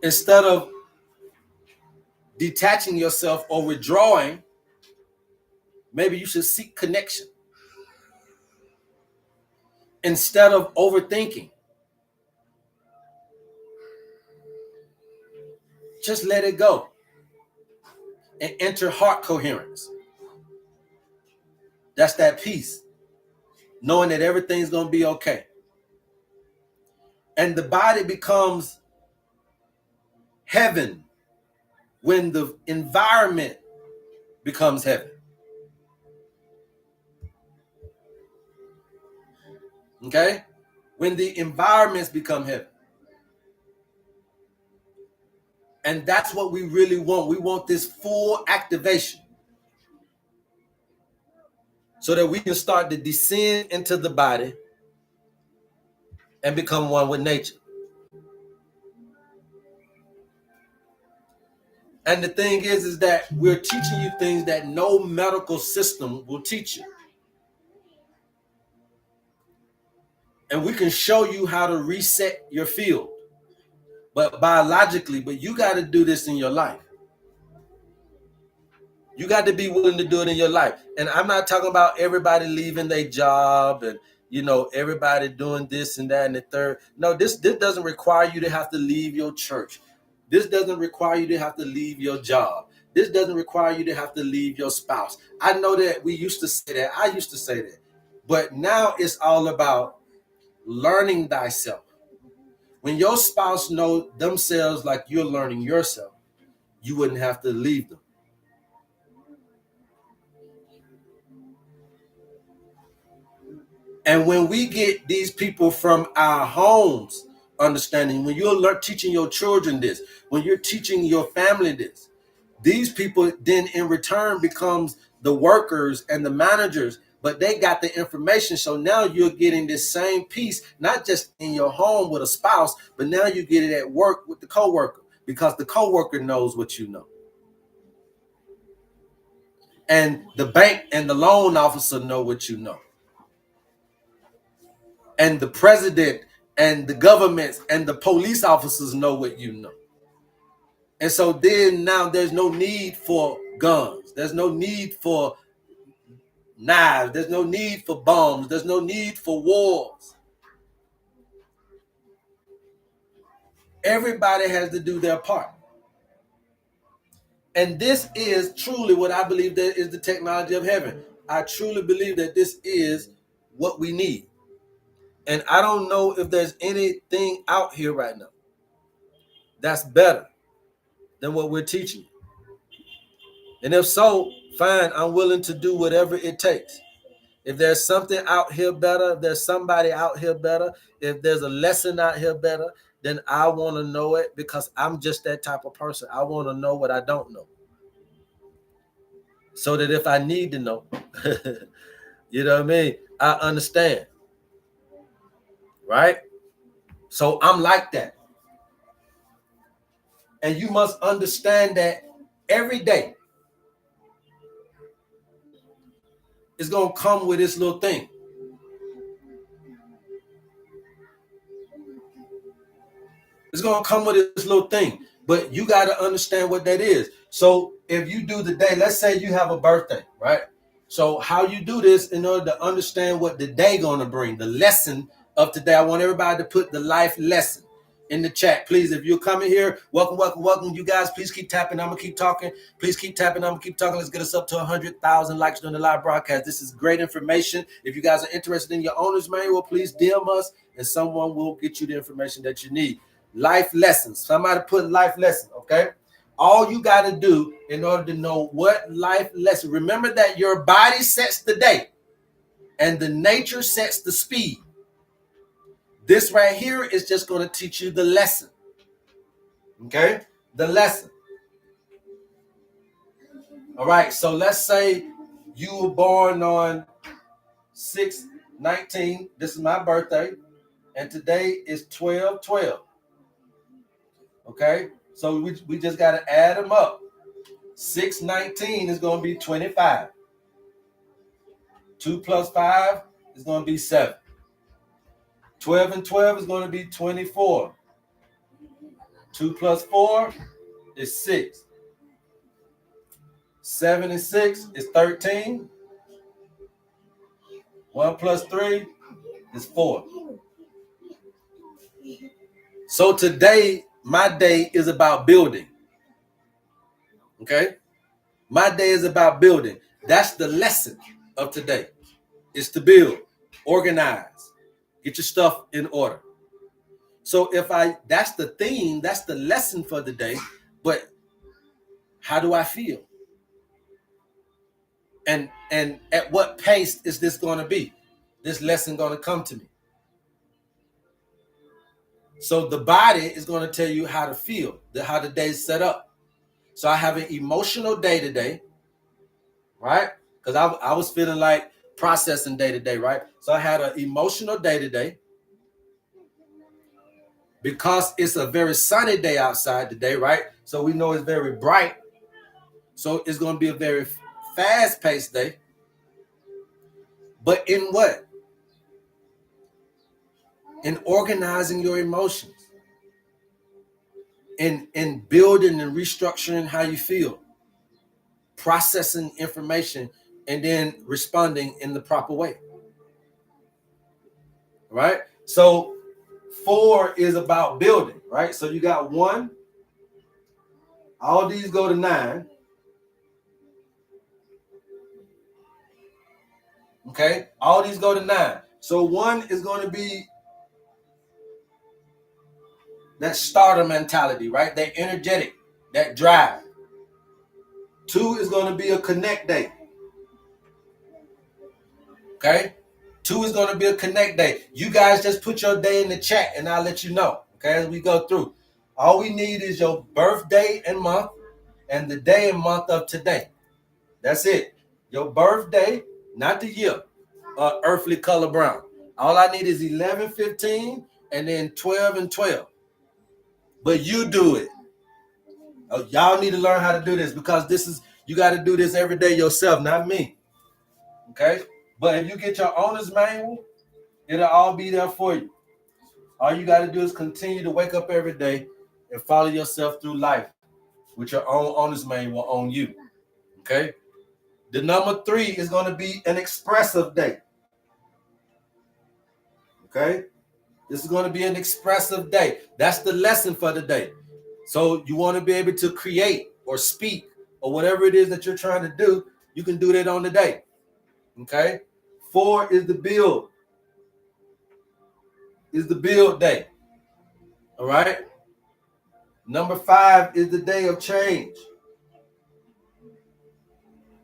Instead of detaching yourself or withdrawing, maybe you should seek connection. Instead of overthinking, just let it go and enter heart coherence. That's that peace, knowing that everything's going to be okay. And the body becomes heaven when the environment becomes heaven. Okay? When the environments become heaven. And that's what we really want. We want this full activation so that we can start to descend into the body and become one with nature. And the thing is that we're teaching you things that no medical system will teach you. And we can show you how to reset your field, but biologically, but you got to do this in your life. You got to be willing to do it in your life. And I'm not talking about everybody leaving their job and, you know, everybody doing this and that and the third. No, this doesn't require you to have to leave your church. This doesn't require you to have to leave your job. This doesn't require you to have to leave your spouse. I know that we used to say that. I used to say that. But now it's all about learning thyself. When your spouse know themselves like you're learning yourself, you wouldn't have to leave them. And when we get these people from our homes understanding, when you're teaching your children this, when you're teaching your family this, These people then in return becomes the workers and the managers, but they got the information. So now you're getting this same piece, not just in your home with a spouse, but now you get it at work with the coworker, because the coworker knows what you know. And the bank and the loan officer know what you know. And the president and the governments and the police officers know what you know. And so then now there's no need for guns. There's no need for knives. There's no need for bombs. There's no need for wars. Everybody has to do their part. And this is truly what I believe that is the technology of heaven. I truly believe that this is what we need. And I don't know if there's anything out here right now that's better than what we're teaching. And if so, fine, I'm willing to do whatever it takes. If there's something out here better, if there's somebody out here better, if there's a lesson out here better, then I want to know it, because I'm just that type of person. I want to know what I don't know, so that if I need to know, you know what I mean, I understand, right? So I'm like that. And you must understand that every day is going to come with this little thing. It's going to come with this little thing, but you got to understand what that is. So if you do the day, let's say you have a birthday, right? So how you do this in order to understand what the day going to bring, the lesson of today. I want everybody to put the life lesson in the chat, please. If you're coming here, welcome, welcome, welcome. You guys, please keep tapping. I'm going to keep talking. Please keep tapping. I'm going to keep talking. Let's get us up to 100,000 likes during the live broadcast. This is great information. If you guys are interested in your owner's manual, please DM us and someone will get you the information that you need. Life lessons. Somebody put life lesson, okay? All you got to do in order to know what life lesson, remember that your body sets the day and the nature sets the speed. This right here is just going to teach you the lesson. Okay? The lesson. All right, so let's say you were born on 6/19. This is my birthday. And today is 12/12. Okay? So we just got to add them up. 6/19 is going to be 25. 2 plus 5 is going to be 7. 12 and 12 is going to be 24. 2 plus 4 is 6. 7 and 6 is 13. 1 plus 3 is 4. So today, my day is about building. Okay? My day is about building. That's the lesson of today. Is to build, organize, get your stuff in order. So that's the theme, that's the lesson for the day. But how do I feel? And at what pace is this going to be? This lesson going to come to me. So the body is going to tell you how to feel, how the day is set up. So I have an emotional day today, right? Because I was feeling like processing day to day, right? So I had an emotional day today. Because it's a very sunny day outside today, right? So we know it's very bright. So it's going to be a very fast-paced day. But in what? In organizing your emotions. In building and restructuring how you feel. Processing information and then responding in the proper way. Right? So 4 is about building, right? So you got 1. All these go to 9. Okay? All these go to 9. So 1 is going to be that starter mentality, right? That energetic, that drive. 2 is going to be a connect day. Okay? 2 is going to be a connect day. You guys just put your day in the chat and I'll let you know, okay, as we go through. All we need is your birthday and month, and the day and month of today. That's it. Your birthday, not the year. Earthly color brown. All I need is 11, 15, and then 12 and 12. But you do it. Y'all need to learn how to do this, because you got to do this every day yourself, not me. Okay? But if you get your owner's manual, it'll all be there for you. All you got to do is continue to wake up every day and follow yourself through life with your own owner's manual on you. Okay? The number 3 is going to be an expressive day. Okay? This is going to be an expressive day. That's the lesson for the day. So you want to be able to create or speak or whatever it is that you're trying to do, you can do that on the day. Okay? 4 is the build. Is the build day. All right? Number 5 is the day of change.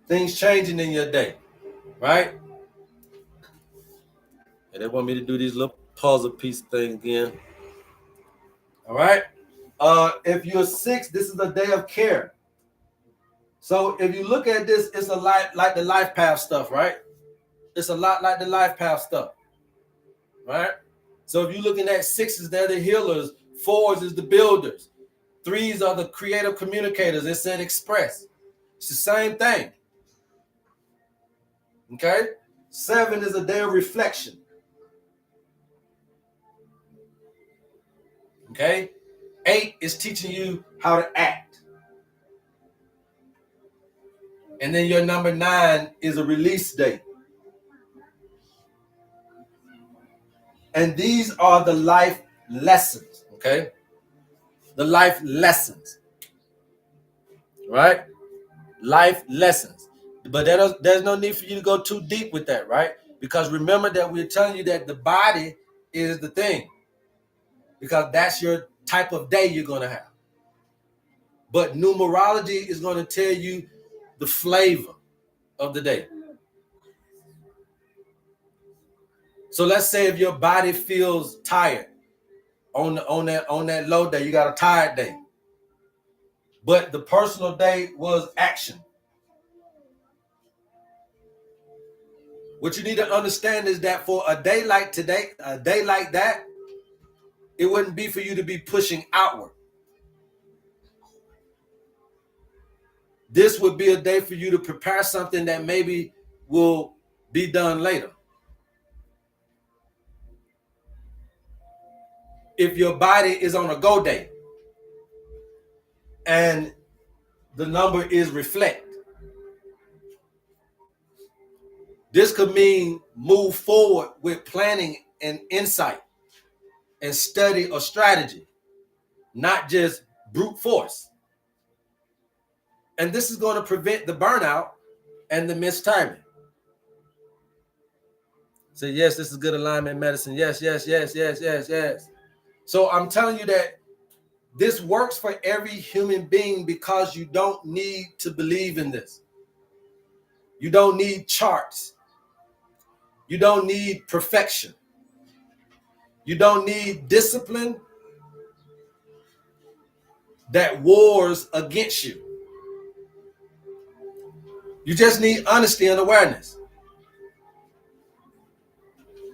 Things changing in your day. Right? And they want me to do these little puzzle piece things again. All right? If you're 6, this is a day of care. So if you look at this, it's a lot like the life path stuff, right? It's a lot like the life path stuff, right? So if you're looking at 6s, they're the healers. 4s is the builders. 3s are the creative communicators. It said express. It's the same thing. Okay? 7 is a day of reflection. Okay? 8 is teaching you how to act. And then your number 9 is a release day. And these are the life lessons, okay? The life lessons, right? Life lessons. But there's no need for you to go too deep with that, right? Because remember that we're telling you that the body is the thing. Because that's your type of day you're going to have. But numerology is going to tell you the flavor of the day. So let's say if your body feels tired on that low day, you got a tired day. But the personal day was action. What you need to understand is that for a day like today, a day like that, it wouldn't be for you to be pushing outward. This would be a day for you to prepare something that maybe will be done later. If your body is on a go day and the number is reflect, this could mean move forward with planning and insight and study or strategy, not just brute force. And this is going to prevent the burnout and the missed timing. So yes, this is good alignment medicine. Yes. So I'm telling you that this works for every human being because you don't need to believe in this. You don't need charts. You don't need perfection. You don't need discipline that wars against you. You just need honesty and awareness.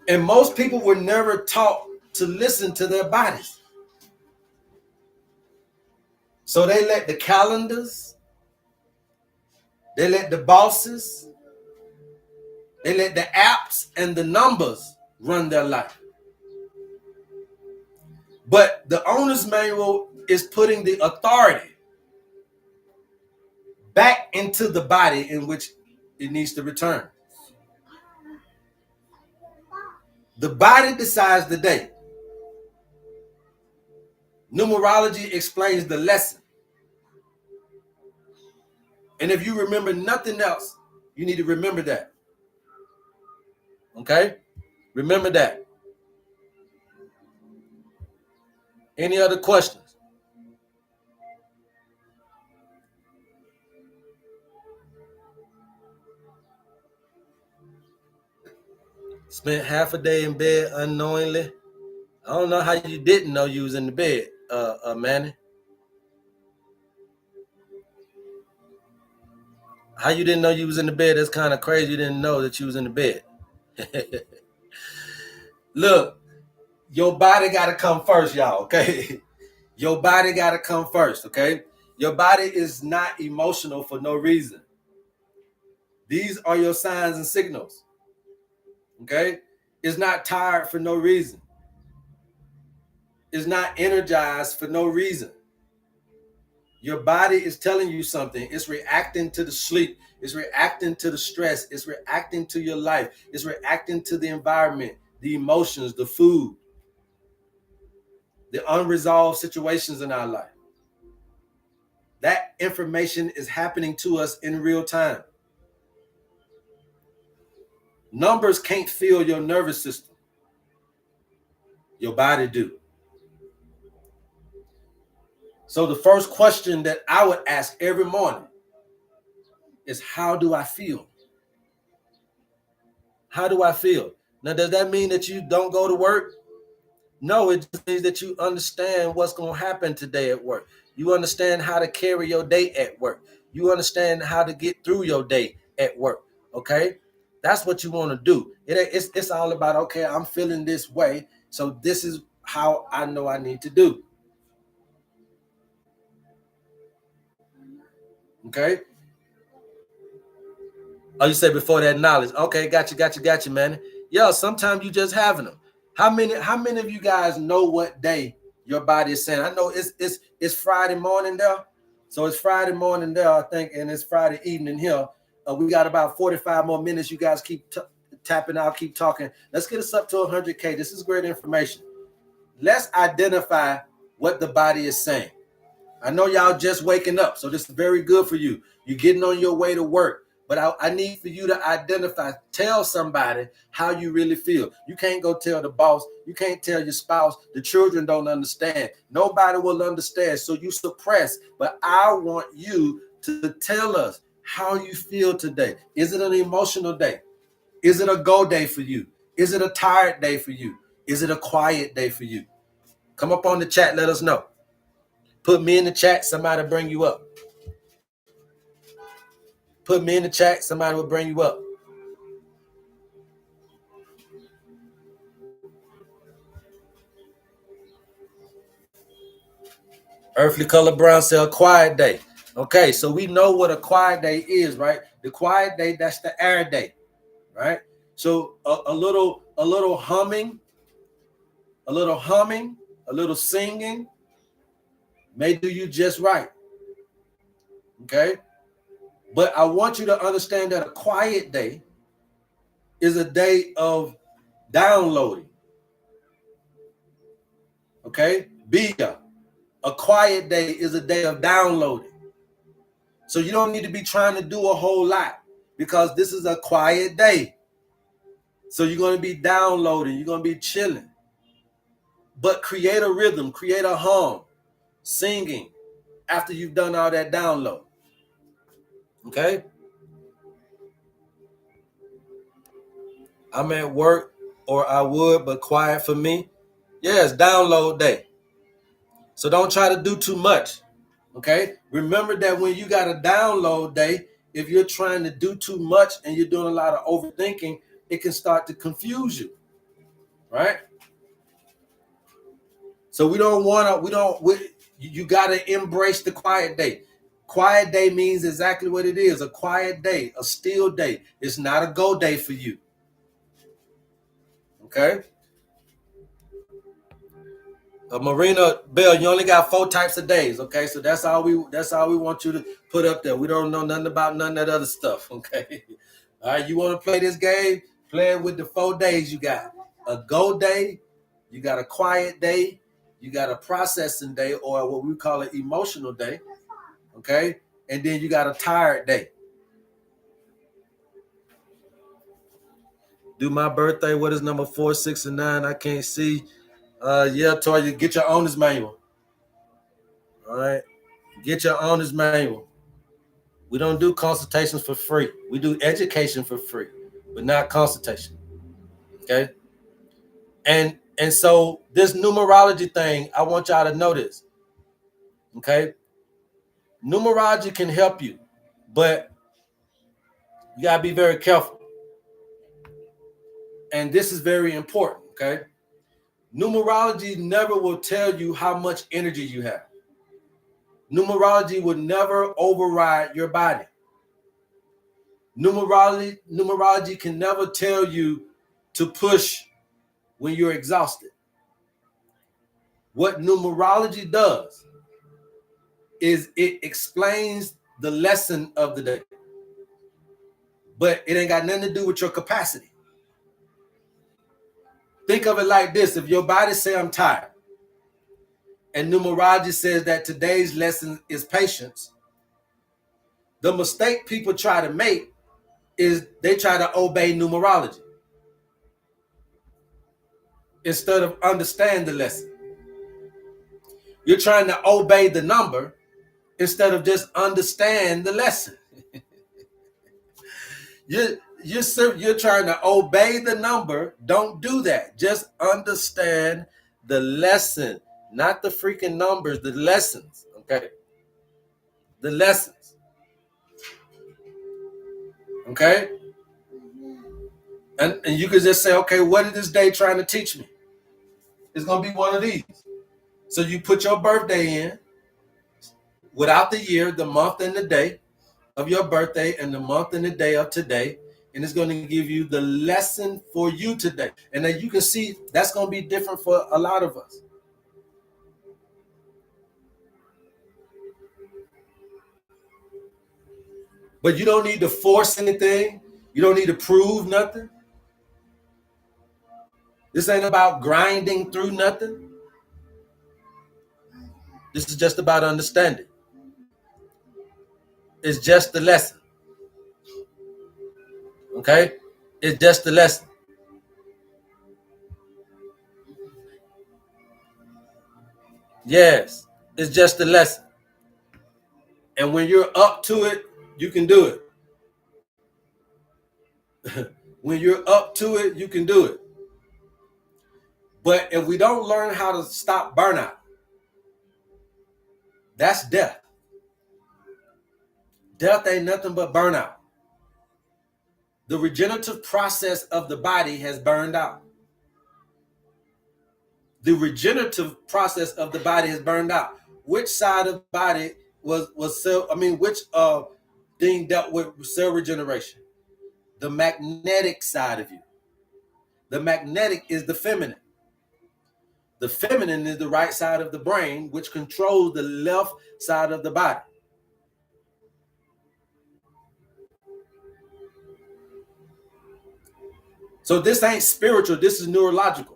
And most people were never taught to listen to their bodies. So they let the calendars, they let the bosses, they let the apps and the numbers run their life. But the owner's manual is putting the authority back into the body in which it needs to return. The body decides the day. Numerology explains the lesson. And if you remember nothing else, you need to remember that. Okay? Remember that. Any other questions? Spent half a day in bed unknowingly. I don't know how you didn't know you was in the bed, Manny. How you didn't know you was in the bed? That's kind of crazy. You didn't know that you was in the bed. Look, your body got to come first, y'all, okay? Your body got to come first, okay? Your body is not emotional for no reason. These are your signs and signals, okay? It's not tired for no reason. It's not energized for no reason. Your body is telling you something. It's reacting to the sleep. It's reacting to the stress. It's reacting to your life. It's reacting to the environment, the emotions, the food, the unresolved situations in our life. That information is happening to us in real time. Numbers can't feel your nervous system. Your body do. So the first question that I would ask every morning is, how do I feel? How do I feel? Now, does that mean that you don't go to work? No, it just means that you understand what's going to happen today at work. You understand how to carry your day at work. You understand how to get through your day at work. Okay? That's what you want to do. It's all about, okay, I'm feeling this way, so this is how I know I need to do. Okay? Oh, you said before that knowledge. Okay, got you, man. Yo, sometimes you just having them. How many of you guys know what day your body is saying? I know it's Friday morning there. So it's Friday morning there, I think, and it's Friday evening here. We got about 45 more minutes. You guys keep tapping out, keep talking. Let's get us up to 100K. This is great information. Let's identify what the body is saying. I know y'all just waking up, so this is very good for you. You're getting on your way to work. But I need for you to identify, tell somebody how you really feel. You can't go tell the boss. You can't tell your spouse. The children don't understand. Nobody will understand. So you suppress. But I want you to tell us how you feel today. Is it an emotional day? Is it a go day for you? Is it a tired day for you? Is it a quiet day for you? Come up on the chat. Let us know. Put me in the chat. Somebody bring you up. Put me in the chat. Somebody will bring you up. Earthly color brown cell, quiet day. Okay, so we know what a quiet day is, right? The quiet day, that's the air day, right? So a little humming, a little singing may do you just right. Okay. But I want you to understand that a quiet day is a day of downloading. Okay. A quiet day is a day of downloading. So you don't need to be trying to do a whole lot because this is a quiet day. So you're going to be downloading. You're going to be chilling. But create a rhythm, create a hum, singing after you've done all that download. Okay? I'm at work, or I would, but quiet for me. Yeah, it's download day. So don't try to do too much. Okay? Remember that when you got a download day, if you're trying to do too much and you're doing a lot of overthinking, it can start to confuse you. Right? So you got to embrace the quiet day. Quiet day means exactly what it is, a quiet day, a still day. It's not a go day for you. Okay? Marina Bell, you only got 4 types of days, okay? So that's all we want you to put up there. We don't know nothing about none of that other stuff, okay? All right, you want to play this game? Play it with the 4 days you got. A go day, you got a quiet day, you got a processing day, or what we call an emotional day, okay? And then you got a tired day. Do my birthday, what is number 4, 6, and 9? I can't see. Yeah, Toya, get your owner's manual. All right. Get your owner's manual. We don't do consultations for free. We do education for free, but not consultation. Okay. And so this numerology thing, I want y'all to know this. Okay. Numerology can help you, but You got to be very careful. And this is very important, okay? Numerology never will tell you how much energy you have. Numerology will never override your body. Numerology can never tell you to push when you're exhausted. What numerology does is it explains the lesson of the day, but it ain't got nothing to do with your capacity. Think of it like this. If your body say I'm tired, and numerology says that today's lesson is patience, the mistake people try to make is they try to obey numerology instead of understand the lesson. You're trying to obey the number instead of just understand the lesson. You're trying to obey the number. Don't do that. Just understand the lesson, not the freaking numbers, the lessons, okay? The lessons, okay? And you can just say, okay, what is this day trying to teach me? It's going to be one of these. So you put your birthday in without the year, the month, and the day of your birthday, and the month and the day of today, and it's going to give you the lesson for you today. And then you can see that's going to be different for a lot of us. But you don't need to force anything. You don't need to prove nothing. This ain't about grinding through nothing. This is just about understanding. It's just the lesson. Okay? It's just the lesson. Yes, it's just the lesson. And when you're up to it, you can do it. When you're up to it, you can do it. But if we don't learn how to stop burnout, that's death. Death ain't nothing but burnout. The regenerative process of the body has burned out. The regenerative process of the body has burned out. Which side of the body was cell? I mean, which thing dealt with cell regeneration? The magnetic side of you. The magnetic is the feminine. The feminine is the right side of the brain, which controls the left side of the body. So this ain't spiritual, this is neurological.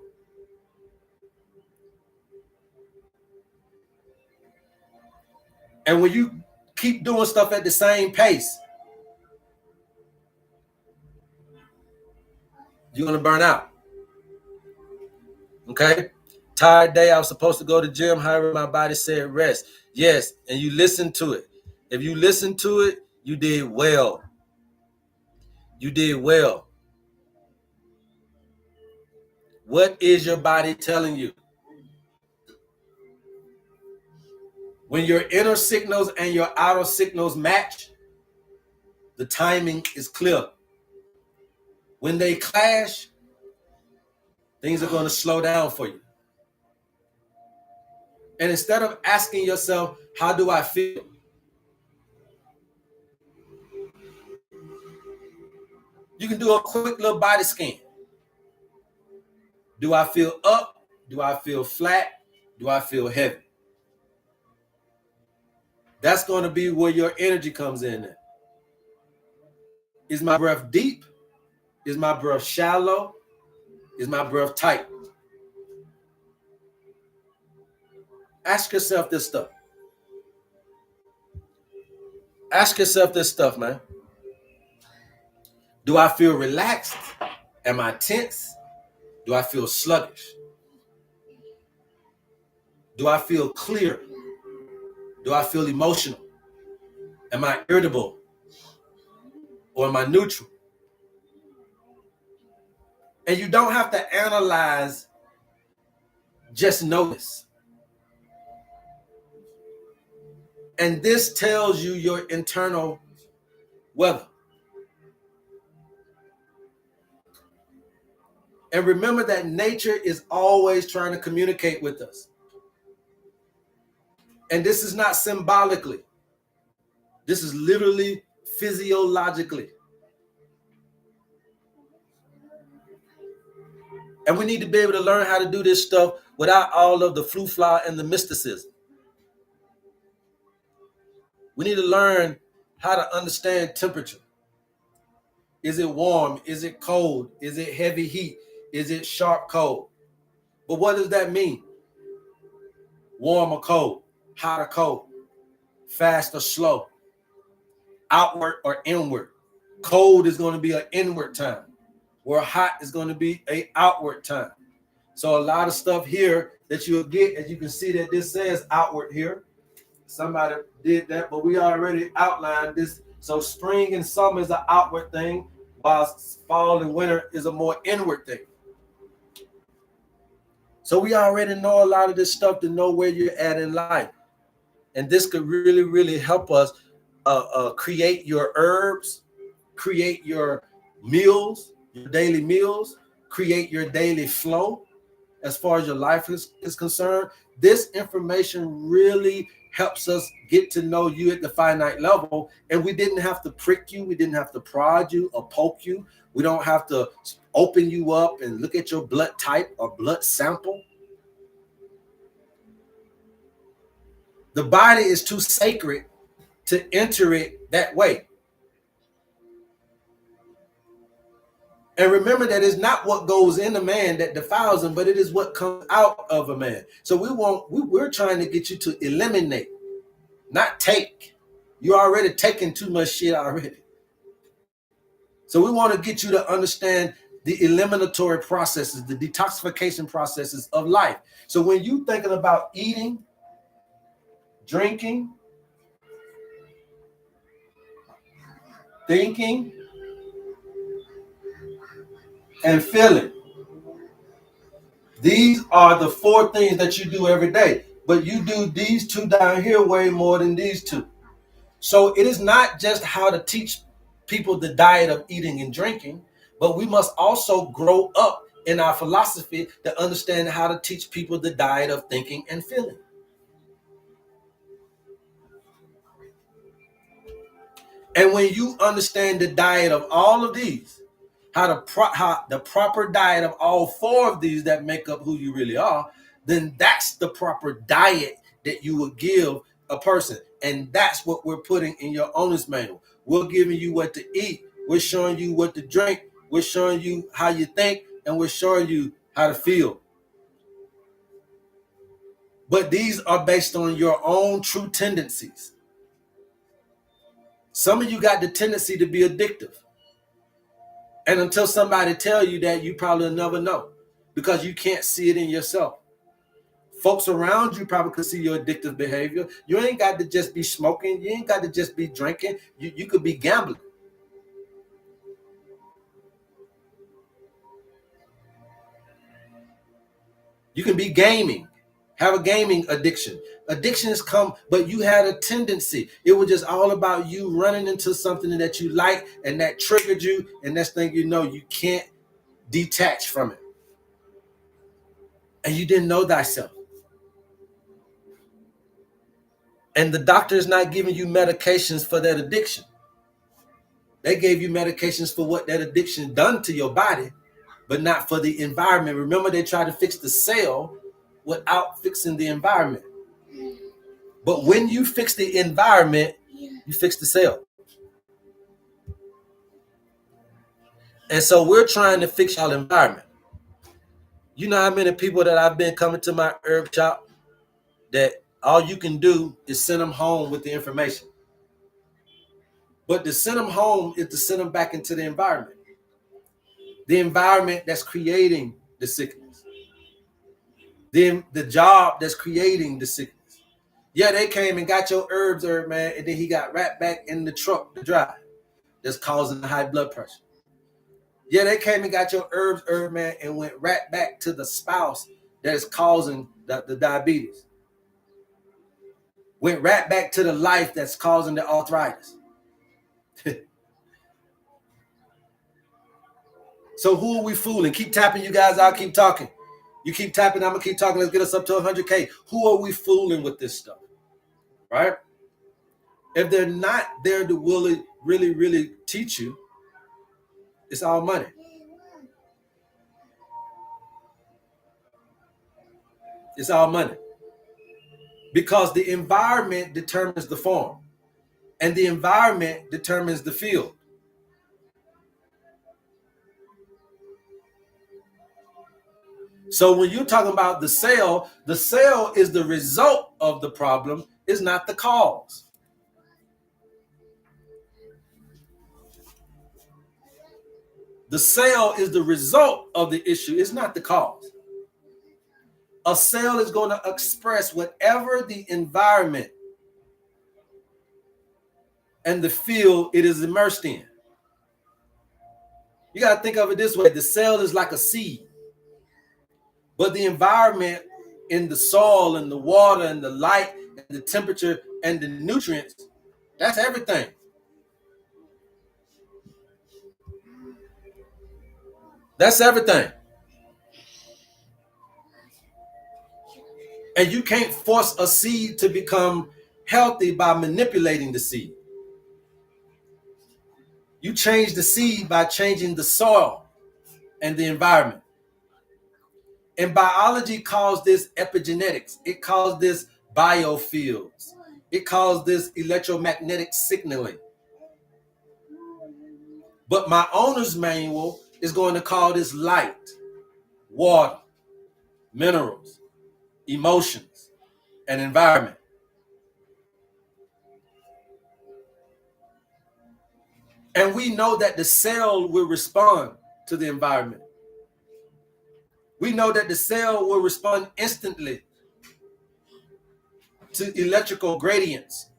And when you keep doing stuff at the same pace, you're going to burn out. Okay? Tired day, I was supposed to go to the gym, however, my body said rest. Yes, and you listen to it. If you listen to it, you did well. You did well. What is your body telling you? When your inner signals and your outer signals match, the timing is clear. When they clash, things are going to slow down for you. And instead of asking yourself, how do I feel? You can do a quick little body scan. Do I feel up? Do I feel flat? Do I feel heavy? That's going to be where your energy comes in. Is my breath deep? Is my breath shallow? Is my breath tight? Ask yourself this stuff. Ask yourself this stuff, man. Do I feel relaxed? Am I tense? Do I feel sluggish? Do I feel clear? Do I feel emotional? Am I irritable? Or am I neutral? And you don't have to analyze, just notice. And this tells you your internal weather. And remember that nature is always trying to communicate with us. And this is not symbolically. This is literally physiologically. And we need to be able to learn how to do this stuff without all of the flu-fly and the mysticism. We need to learn how to understand temperature. Is it warm? Is it cold? Is it heavy heat? Is it sharp cold? But what does that mean? Warm or cold? Hot or cold? Fast or slow? Outward or inward? Cold is going to be an inward time, where hot is going to be an outward time. So a lot of stuff here that you'll get, as you can see that this says outward here. Somebody did that, but we already outlined this. So spring and summer is an outward thing, while fall and winter is a more inward thing. So we already know a lot of this stuff to know where you're at in life. And this could really, really help us create your herbs, create your meals, your daily meals, create your daily flow as far as your life is concerned. This information really helps us get to know you at the finite level. And we didn't have to prick you. We didn't have to prod you or poke you. We don't have to open you up and look at your blood type or blood sample. The body is too sacred to enter it that way. And remember that it's not what goes in a man that defiles him, but it is what comes out of a man. So we're trying to get you to eliminate, not take. You're already taking too much shit already. So we want to get you to understand the eliminatory processes, the detoxification processes of life. So when you're thinking about eating, drinking, thinking, and feeling, these are the four things that you do every day. But you do these two down here way more than these two. So it is not just how to teach people the diet of eating and drinking, but we must also grow up in our philosophy to understand how to teach people the diet of thinking and feeling. And when you understand the diet of all of these, how the proper diet of all four of these that make up who you really are, then that's the proper diet that you would give a person. And that's what we're putting in your owner's manual. We're giving you what to eat. We're showing you what to drink. We're showing you how you think, and we're showing you how to feel. But these are based on your own true tendencies. Some of you got the tendency to be addictive. And until somebody tell you that, you probably never know, because you can't see it in yourself. Folks around you probably could see your addictive behavior. You ain't got to just be smoking. You ain't got to just be drinking. You could be gambling. You can be gaming, have a gaming addiction. Addictions come, but you had a tendency. It was just all about you running into something that you like and that triggered you. And next thing you know, you can't detach from it. And you didn't know thyself. And the doctor is not giving you medications for that addiction. They gave you medications for what that addiction done to your body, but not for the environment. Remember, they tried to fix the cell without fixing the environment. But when you fix the environment, you fix the cell. And so we're trying to fix our environment. You know how many people that I've been coming to my herb shop that all you can do is send them home with the information. But to send them home is to send them back into the environment. The environment that's creating the sickness. The job that's creating the sickness. Yeah, they came and got your herbs, HerbMan, and then he got right back in the truck to drive. That's causing the high blood pressure. Yeah, they came and got your herbs, HerbMan, and went right back to the spouse that is causing the diabetes. Went right back to the life that's causing the arthritis. So who are we fooling? Keep tapping, you guys. I'll keep talking. You keep tapping, I'm going to keep talking. Let's get us up to 100K. Who are we fooling with this stuff? Right? If they're not there to really teach you, it's all money. It's all money. Because the environment determines the form, and the environment determines the field. So when you're talking about the cell is the result of the problem, is not the cause. The cell is the result of the issue, it's not the cause. A cell is going to express whatever the environment and the field it is immersed in. You got to think of it this way. The cell is like a seed, but the environment in the soil and the water and the light and the temperature and the nutrients, that's everything. That's everything. And you can't force a seed to become healthy by manipulating the seed. You change the seed by changing the soil and the environment. And biology calls this epigenetics. It calls this biofields. It calls this electromagnetic signaling. But my owner's manual is going to call this light, water, minerals, emotions, and environment. And we know that the cell will respond to the environment. We know that the cell will respond instantly to electrical gradients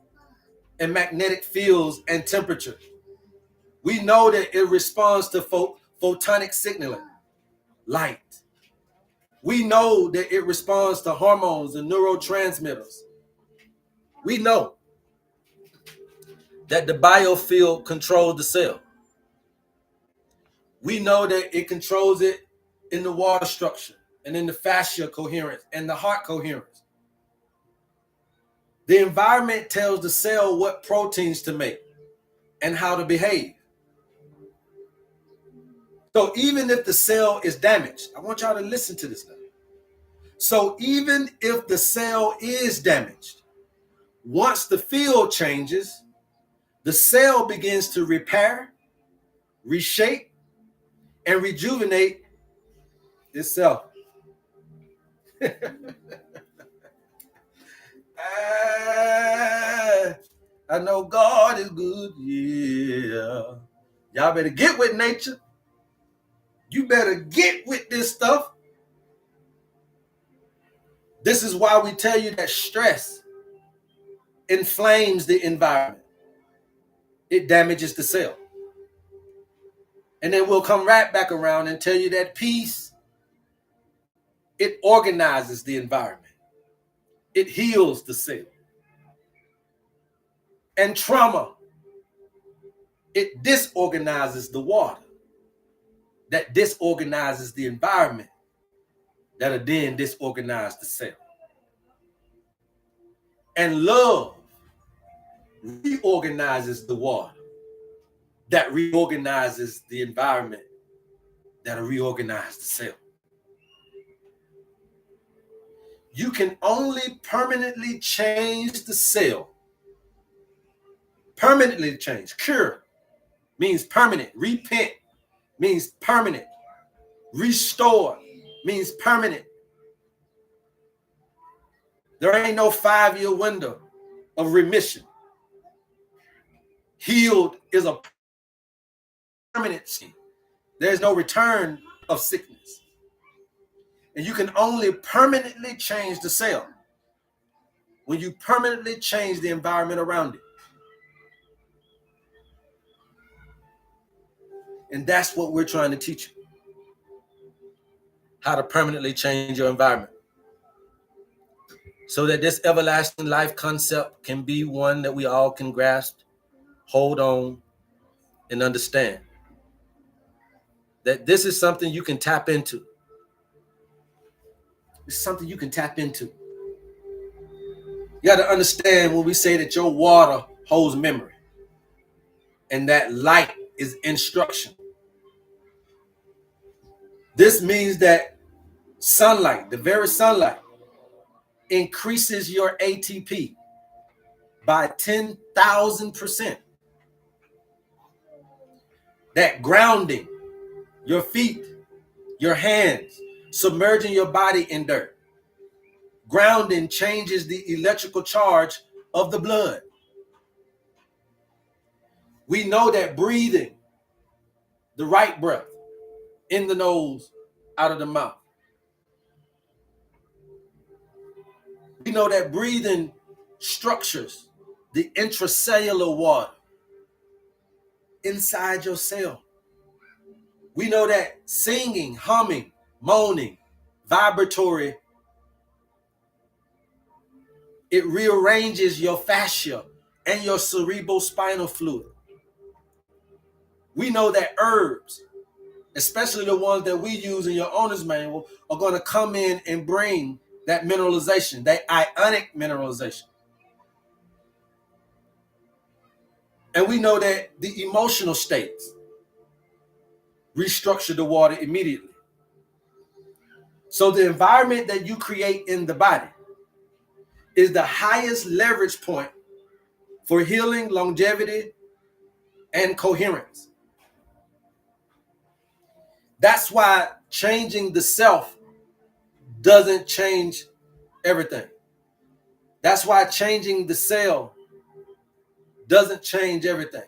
and magnetic fields and temperature. We know that it responds to photonic signaling, light. We know that it responds to hormones and neurotransmitters. We know that the biofield controls the cell. We know that it controls it in the water structure and in the fascia coherence and the heart coherence. The environment tells the cell what proteins to make and how to behave. So even if the cell is damaged, I want y'all to listen to this now. So even if the cell is damaged, once the field changes, the cell begins to repair, reshape, and rejuvenate itself. I know God is good, yeah. Y'all better get with nature. You better get with this stuff. This is why we tell you that stress inflames the environment. It damages the cell. And then we'll come right back around and tell you that peace, it organizes the environment. It heals the cell. And trauma, it disorganizes the water. That disorganizes the environment. That'll then disorganize the cell. And love reorganizes the water. That reorganizes the environment. That'll reorganize the cell. You can only permanently change the cell. Permanently change. Cure means permanent. Repent means permanent. Restore means permanent. There ain't no 5-year window of remission. Healed is a permanency. There's no return of sickness. And you can only permanently change the cell when you permanently change the environment around it. And that's what we're trying to teach you. How to permanently change your environment. So that this everlasting life concept can be one that we all can grasp, hold on, and understand. that this is something you can tap into. It's something you can tap into. You got to understand when we say that your water holds memory and that light is instruction. This means that sunlight, the very sunlight, increases your ATP by 10,000%. That grounding, your feet, your hands, submerging your body in dirt. Grounding changes the electrical charge of the blood. We know that breathing, the right breath, in the nose, out of the mouth. We know that breathing structures the intracellular water inside your cell. We know that singing, humming, moaning, vibratory, it rearranges your fascia and your cerebrospinal fluid. We know that herbs, especially the ones that we use in your owner's manual, are going to come in and bring that mineralization, that ionic mineralization. And we know that the emotional states restructure the water immediately. So the environment that you create in the body is the highest leverage point for healing, longevity, and coherence. That's why changing the self doesn't change everything. That's why changing the cell doesn't change everything.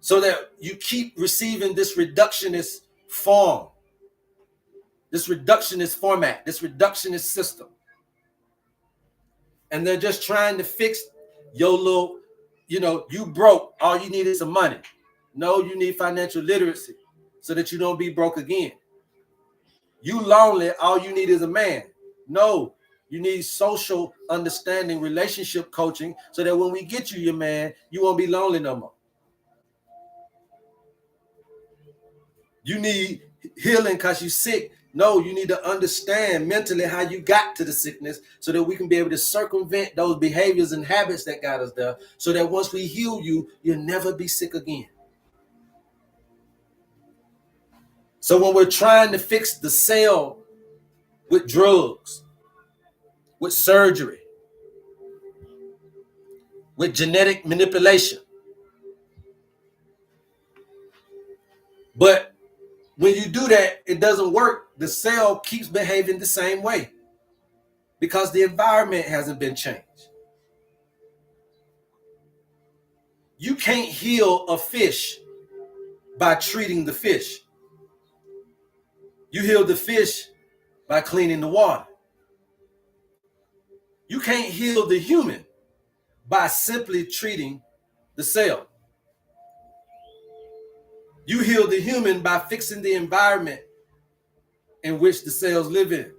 So that you keep receiving this reductionist form, this reductionist format, this reductionist system. And they're just trying to fix your little, you broke, all you need is some money. No, you need financial literacy so that you don't be broke again. You lonely, all you need is a man. No, you need social understanding, relationship coaching, so that when we get you your man, you won't be lonely no more. You need healing because you're sick. No, you need to understand mentally how you got to the sickness so that we can be able to circumvent those behaviors and habits that got us there, so that once we heal you, you'll never be sick again. So when we're trying to fix the cell with drugs, with surgery, with genetic manipulation, but when you do that, it doesn't work. The cell keeps behaving the same way because the environment hasn't been changed. You can't heal a fish by treating the fish. You heal the fish by cleaning the water. You can't heal the human by simply treating the cell. You heal the human by fixing the environment in which the cells live in.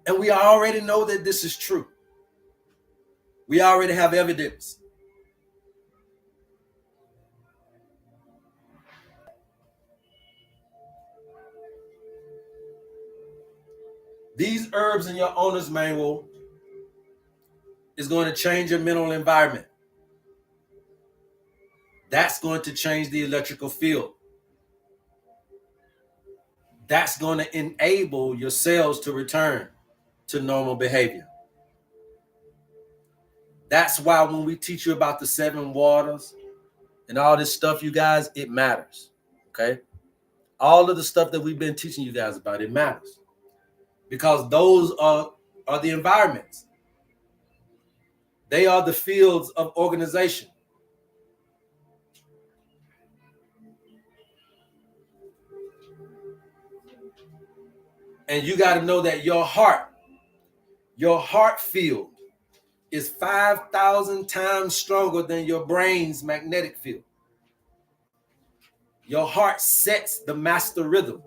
And we already know that this is true. We already have evidence. These herbs in your owner's manual is going to change your mental environment. That's going to change the electrical field. That's going to enable your cells to return to normal behavior. That's why when we teach you about the 7 waters and all this stuff, you guys, it matters. Okay? All of the stuff that we've been teaching you guys about, it matters. Because those are the environments. They are the fields of organization. And you got to know that your heart field is 5,000 times stronger than your brain's magnetic field. Your heart sets the master rhythm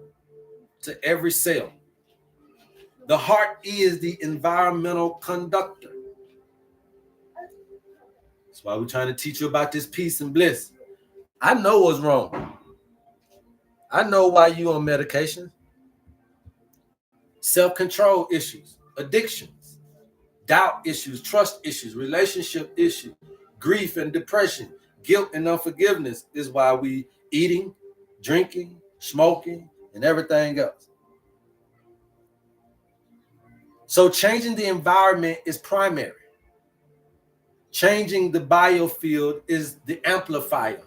to every cell. The heart is the environmental conductor. That's why we're trying to teach you about this peace and bliss. I know what's wrong. I know why you on medication. Self-control issues, addictions, doubt issues, trust issues, relationship issues, grief and depression, guilt and unforgiveness is why we eating, drinking, smoking, and everything else. So changing the environment is primary. Changing the biofield is the amplifier.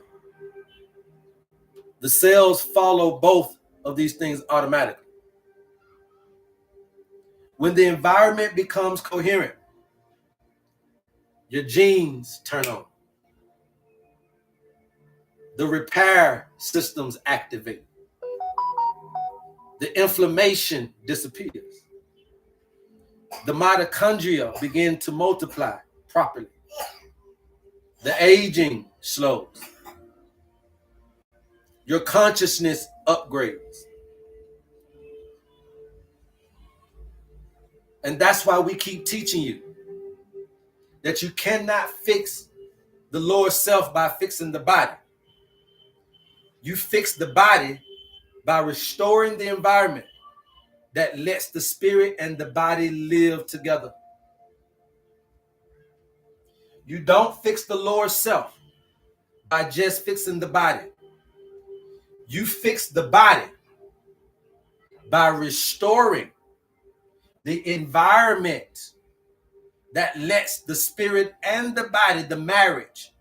The cells follow both of these things automatically. When the environment becomes coherent, your genes turn on. The repair systems activate. The inflammation disappears. The mitochondria begin to multiply properly. The aging slows. Your consciousness upgrades. And that's why we keep teaching you that you cannot fix the lower self by fixing the body. You fix the body by restoring the environment that lets the spirit and the body live together. You don't fix the lower self by just fixing the body. You fix the body by restoring the environment that lets the spirit and the body, the marriage,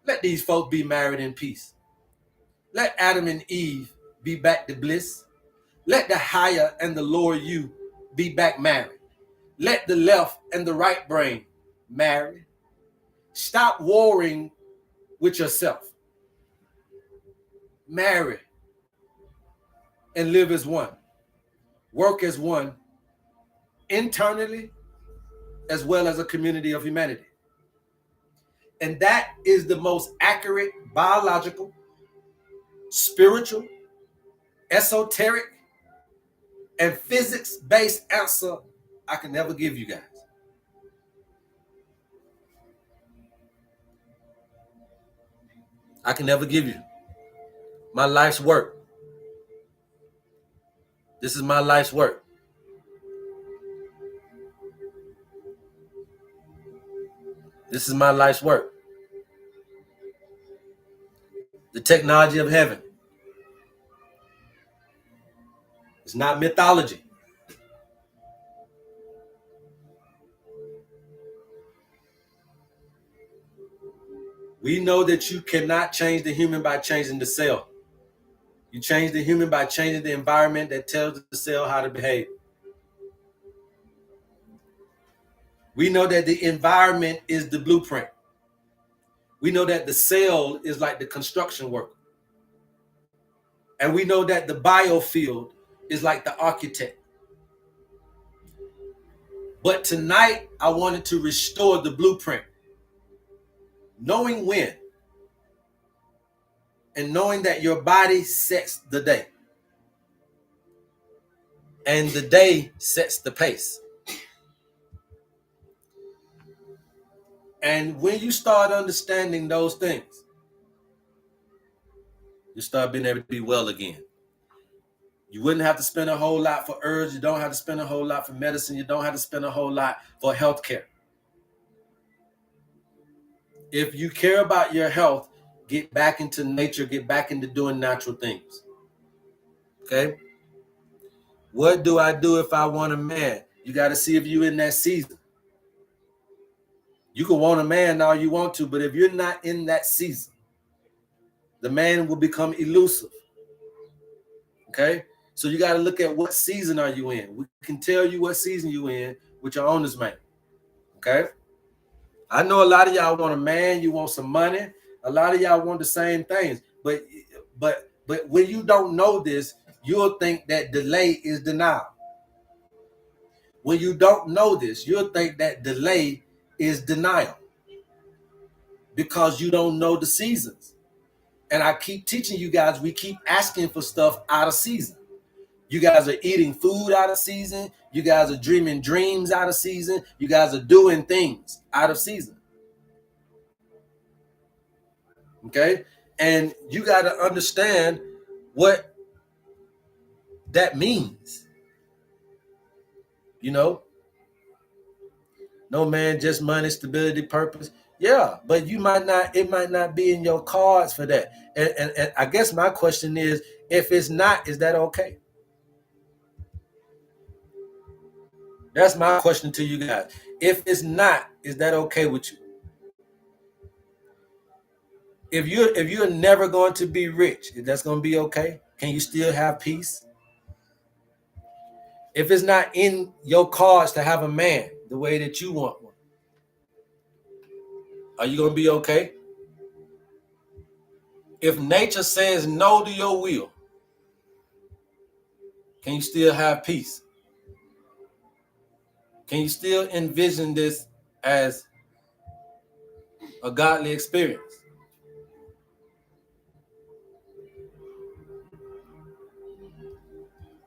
let these folks be married in peace. Let Adam and Eve be back to bliss. Let the higher and the lower you be back married. Let the left and the right brain marry. Stop warring with yourself. Marry and live as one. Work as one, internally as well as a community of humanity. And that is the most accurate biological, spiritual, esoteric, and physics-based answer I can never give you guys. I can never give you. My life's work. This is my life's work. This is my life's work. The technology of heaven. It's not mythology. We know that you cannot change the human by changing the cell. You change the human by changing the environment that tells the cell how to behave. We know that the environment is the blueprint. We know that the cell is like the construction worker. And we know that the biofield is like the architect. But tonight, I wanted to restore the blueprint. Knowing when. And knowing that your body sets the day. And the day sets the pace. And when you start understanding those things, you start being able to be well again. You wouldn't have to spend a whole lot for herbs. You don't have to spend a whole lot for medicine. You don't have to spend a whole lot for healthcare. If you care about your health, get back into nature, get back into doing natural things. Okay? What do I do if I want a man? You got to see if you're in that season. You can want a man all you want to, but if you're not in that season, the man will become elusive. Okay? So you got to look at what season are you in. We can tell you what season you in with your owner's man. Okay? I know a lot of y'all want a man, you want some money. A lot of y'all want the same things. But when you don't know this, you'll think that delay is denial. When you don't know this, you'll think that delay is denial. Because you don't know the seasons. And I keep teaching you guys, we keep asking for stuff out of season. You guys are eating food out of season. You guys are dreaming dreams out of season. You guys are doing things out of season. Okay? And you got to understand what that means. You know, no man, just money, stability, purpose. Yeah, but it might not be in your cards for that. And I guess my question is, if it's not, is that okay? That's my question to you guys. If it's not, is that okay with you? If you're never going to be rich, if that's going to be okay, can you still have peace? If it's not in your cards to have a man the way that you want one, are you going to be okay? If nature says no to your will, can you still have peace? Can you still envision this as a godly experience?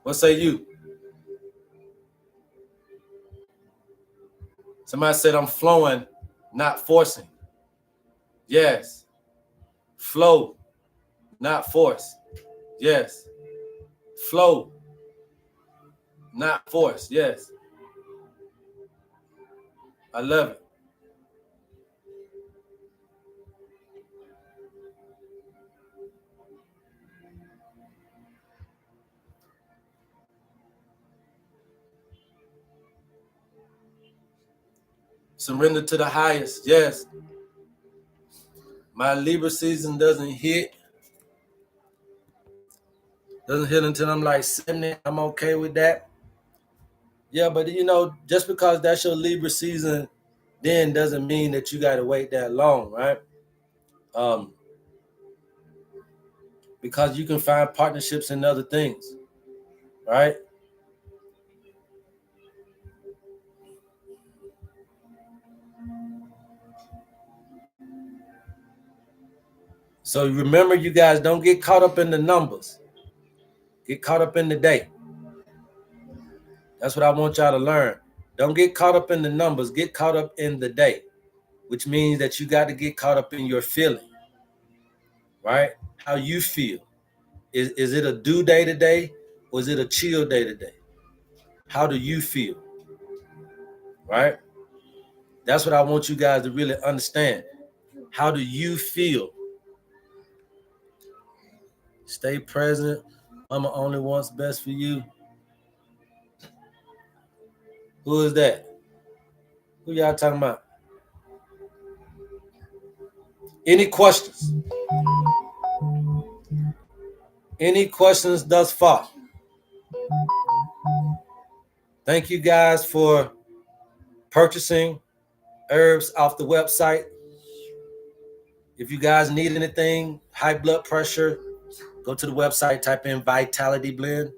What say you? Somebody said I'm flowing, not forcing. Yes. Flow, not force. Yes. Flow, not force. Yes. I love it. Surrender to the highest. Yes. My Libra season doesn't hit until I'm like 70. I'm okay with that. Yeah, but just because that's your Libra season, then doesn't mean that you got to wait that long, right? Because you can find partnerships in other things, right? So remember, you guys, don't get caught up in the numbers. Get caught up in the day. That's what I want y'all to learn. Don't get caught up in the numbers. Get caught up in the day, which means that you got to get caught up in your feeling, right? How you feel. Is it a do day today, or is it a chill day today? How do you feel, right? That's what I want you guys to really understand. How do you feel? Stay present. Mama only wants best for you. Who is that? Who y'all talking about? Any questions? Any questions thus far? Thank you guys for purchasing herbs off the website. If you guys need anything, high blood pressure, go to the website, type in Vitality Blend.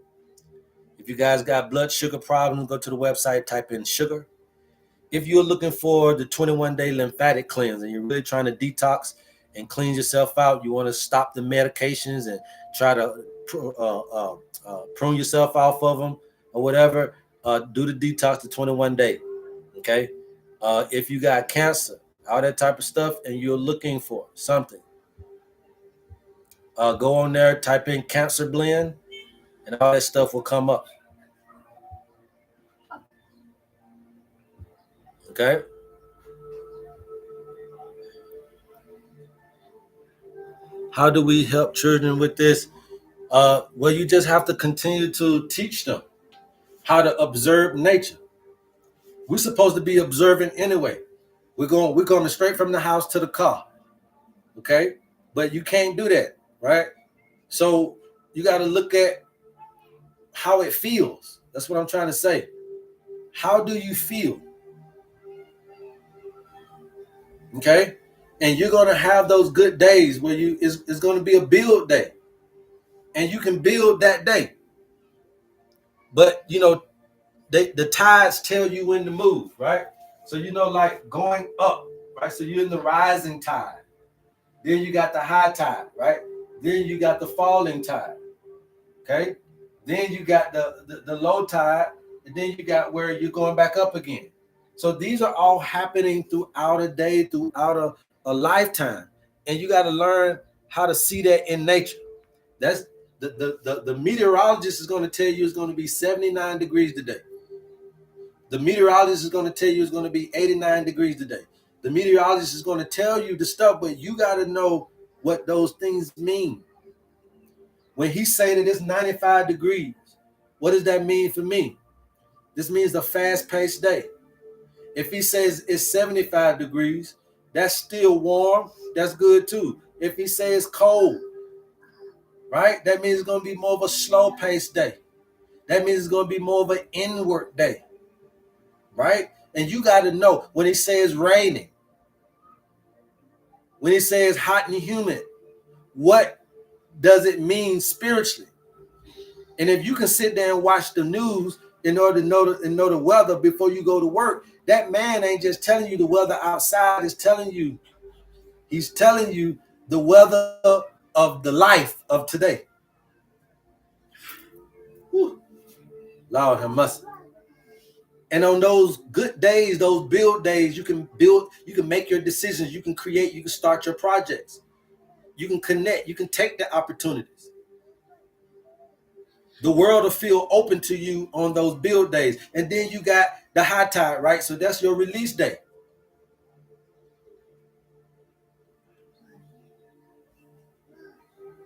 If you guys got blood sugar problems, go to the website, type in sugar. If you're looking for the 21-day lymphatic cleanse and you're really trying to detox and clean yourself out, you want to stop the medications and try to prune yourself off of them or whatever, do the detox the 21-day. Okay. If you got cancer, all that type of stuff, and you're looking for something, go on there, type in cancer blend, and all that stuff will come up. Okay. How do we help children with this? Well, you just have to continue to teach them how to observe nature. We're supposed to be observant anyway. We're going straight from the house to the car. Okay? But you can't do that, right? So you got to look at how it feels. That's what I'm trying to say. How do you feel? Okay? And you're going to have those good days where it's going to be a build day. And you can build that day. But, the tides tell you when to move, right? So, like going up, right? So you're in the rising tide. Then you got the high tide, right? Then you got the falling tide, okay? Then you got the low tide, and then you got where you're going back up again. So these are all happening throughout a day, throughout a lifetime. And you got to learn how to see that in nature. That's the meteorologist is going to tell you it's going to be 79 degrees today. The meteorologist is going to tell you it's going to be 89 degrees today. The meteorologist is going to tell you the stuff, but you got to know what those things mean. When he say that it's 95 degrees, what does that mean for me? This means a fast-paced day. If he says it's 75 degrees, that's still warm. That's good too. If he says it's cold, right? That means it's going to be more of a slow-paced day. That means it's going to be more of an inward day, right? And you got to know when he says raining, when he says hot and humid, what does it mean spiritually? And if you can sit there and watch the news in order to know the weather before you go to work, that man ain't just telling you the weather outside. He's telling you the weather of the life of today. Whew. Lord have mercy. And on those good days, those build days, you can make your decisions, you can create, you can start your projects, you can connect, you can take the opportunities. The world will feel open to you on those build days. And then you got the high tide, right? So that's your release day.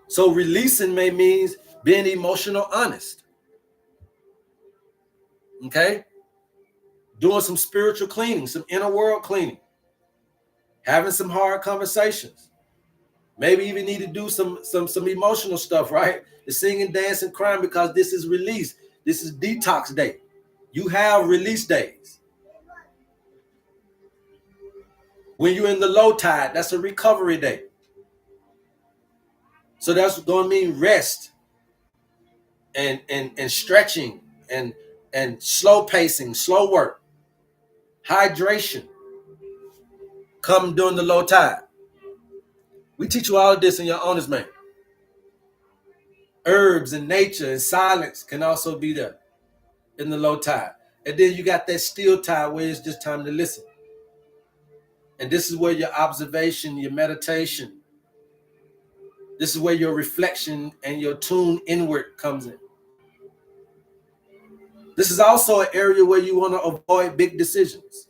So releasing may means being emotional honest. Okay? Doing some spiritual cleaning, some inner world cleaning. Having some hard conversations. Maybe even need to do some emotional stuff, right? The singing, dancing, crying, because this is release. This is detox day. You have release days. When you're in the low tide, that's a recovery day. So that's going to mean rest and stretching and slow pacing, slow work, hydration. Come during the low tide. We teach you all of this in your Honest Man. Herbs and nature and silence can also be there in the low tide. And then you got that still tide where it's just time to listen. And this is where your observation, your meditation, this is where your reflection and your tune inward comes in. This is also an area where you want to avoid big decisions.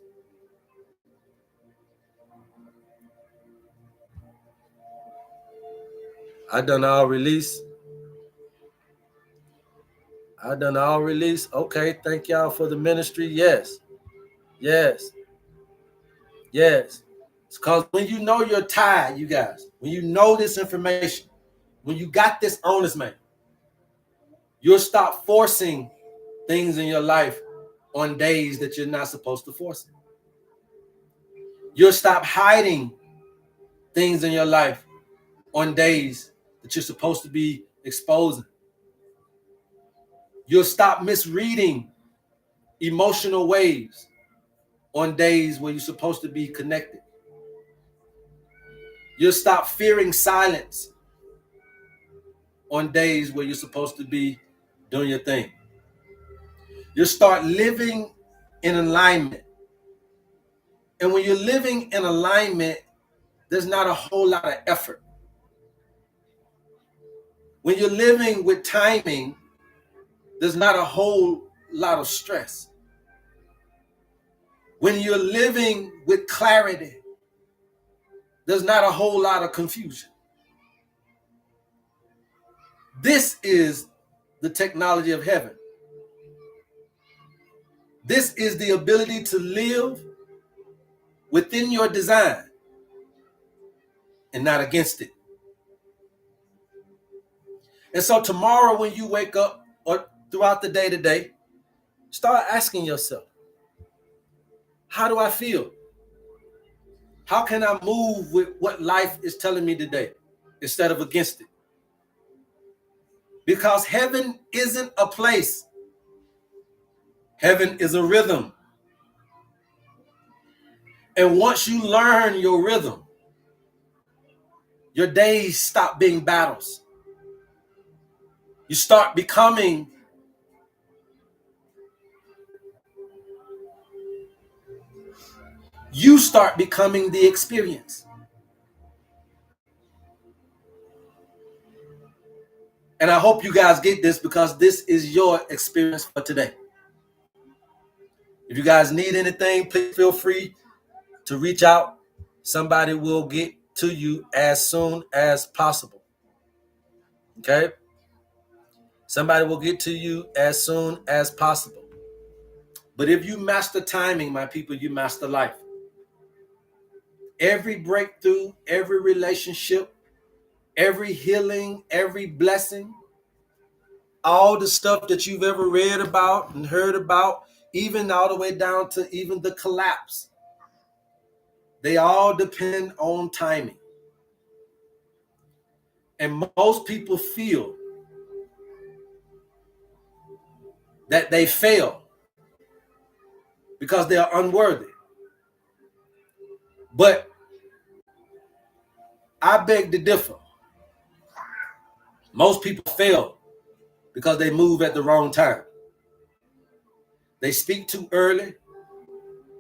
I done all release. Okay, thank y'all for the ministry. Yes. It's because when you know you're tired, you guys, when you know this information, when you got this Honest Man, you'll stop forcing things in your life on days that you're not supposed to force it. You'll stop hiding things in your life on days that you're supposed to be exposing. You'll stop misreading emotional waves on days where you're supposed to be connected. You'll stop fearing silence on days where you're supposed to be doing your thing. You'll start living in alignment. And when you're living in alignment, there's not a whole lot of effort. When you're living with timing, there's not a whole lot of stress. When you're living with clarity, there's not a whole lot of confusion. This is the technology of heaven. This is the ability to live within your design and not against it. And so tomorrow when you wake up or throughout the day today, start asking yourself, how do I feel? How can I move with what life is telling me today instead of against it? Because heaven isn't a place. Heaven is a rhythm. And once you learn your rhythm, your days stop being battles. You start becoming the experience. And I hope you guys get this, because this is your experience for today. If you guys need anything, please feel free to reach out. Somebody will get to you as soon as possible. Okay? Somebody will get to you as soon as possible. But if you master timing, my people, you master life. Every breakthrough, every relationship, every healing, every blessing, all the stuff that you've ever read about and heard about, even all the way down to even the collapse, they all depend on timing. And most people feel that they fail because they are unworthy. But I beg to differ. Most people fail because they move at the wrong time. They speak too early.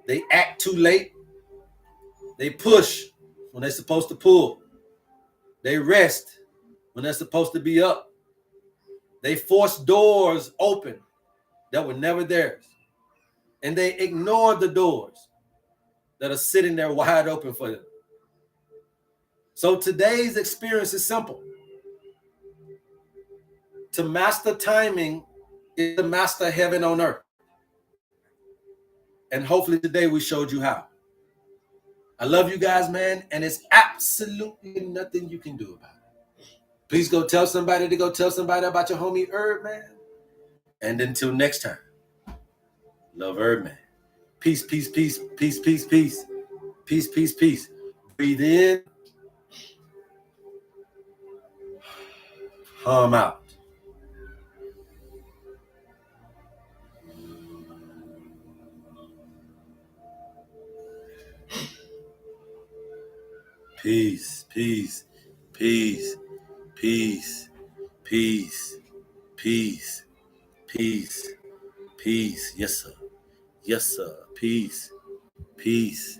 They act too late. They push when they're supposed to pull. They rest when they're supposed to be up. They force doors open that were never theirs. And they ignore the doors that are sitting there wide open for them. So today's experience is simple. To master timing is to master heaven on earth. And hopefully today we showed you how. I love you guys, man, and it's absolutely nothing you can do about it. Please go tell somebody to go tell somebody about your homie HerbMan. And until next time, love HerbMan. Peace, peace, peace, peace, peace, peace. Peace, peace, peace. Breathe in. Hum out. Peace, peace, peace, peace, peace, peace, peace, peace. Yes, sir. Yes, sir. Peace, peace.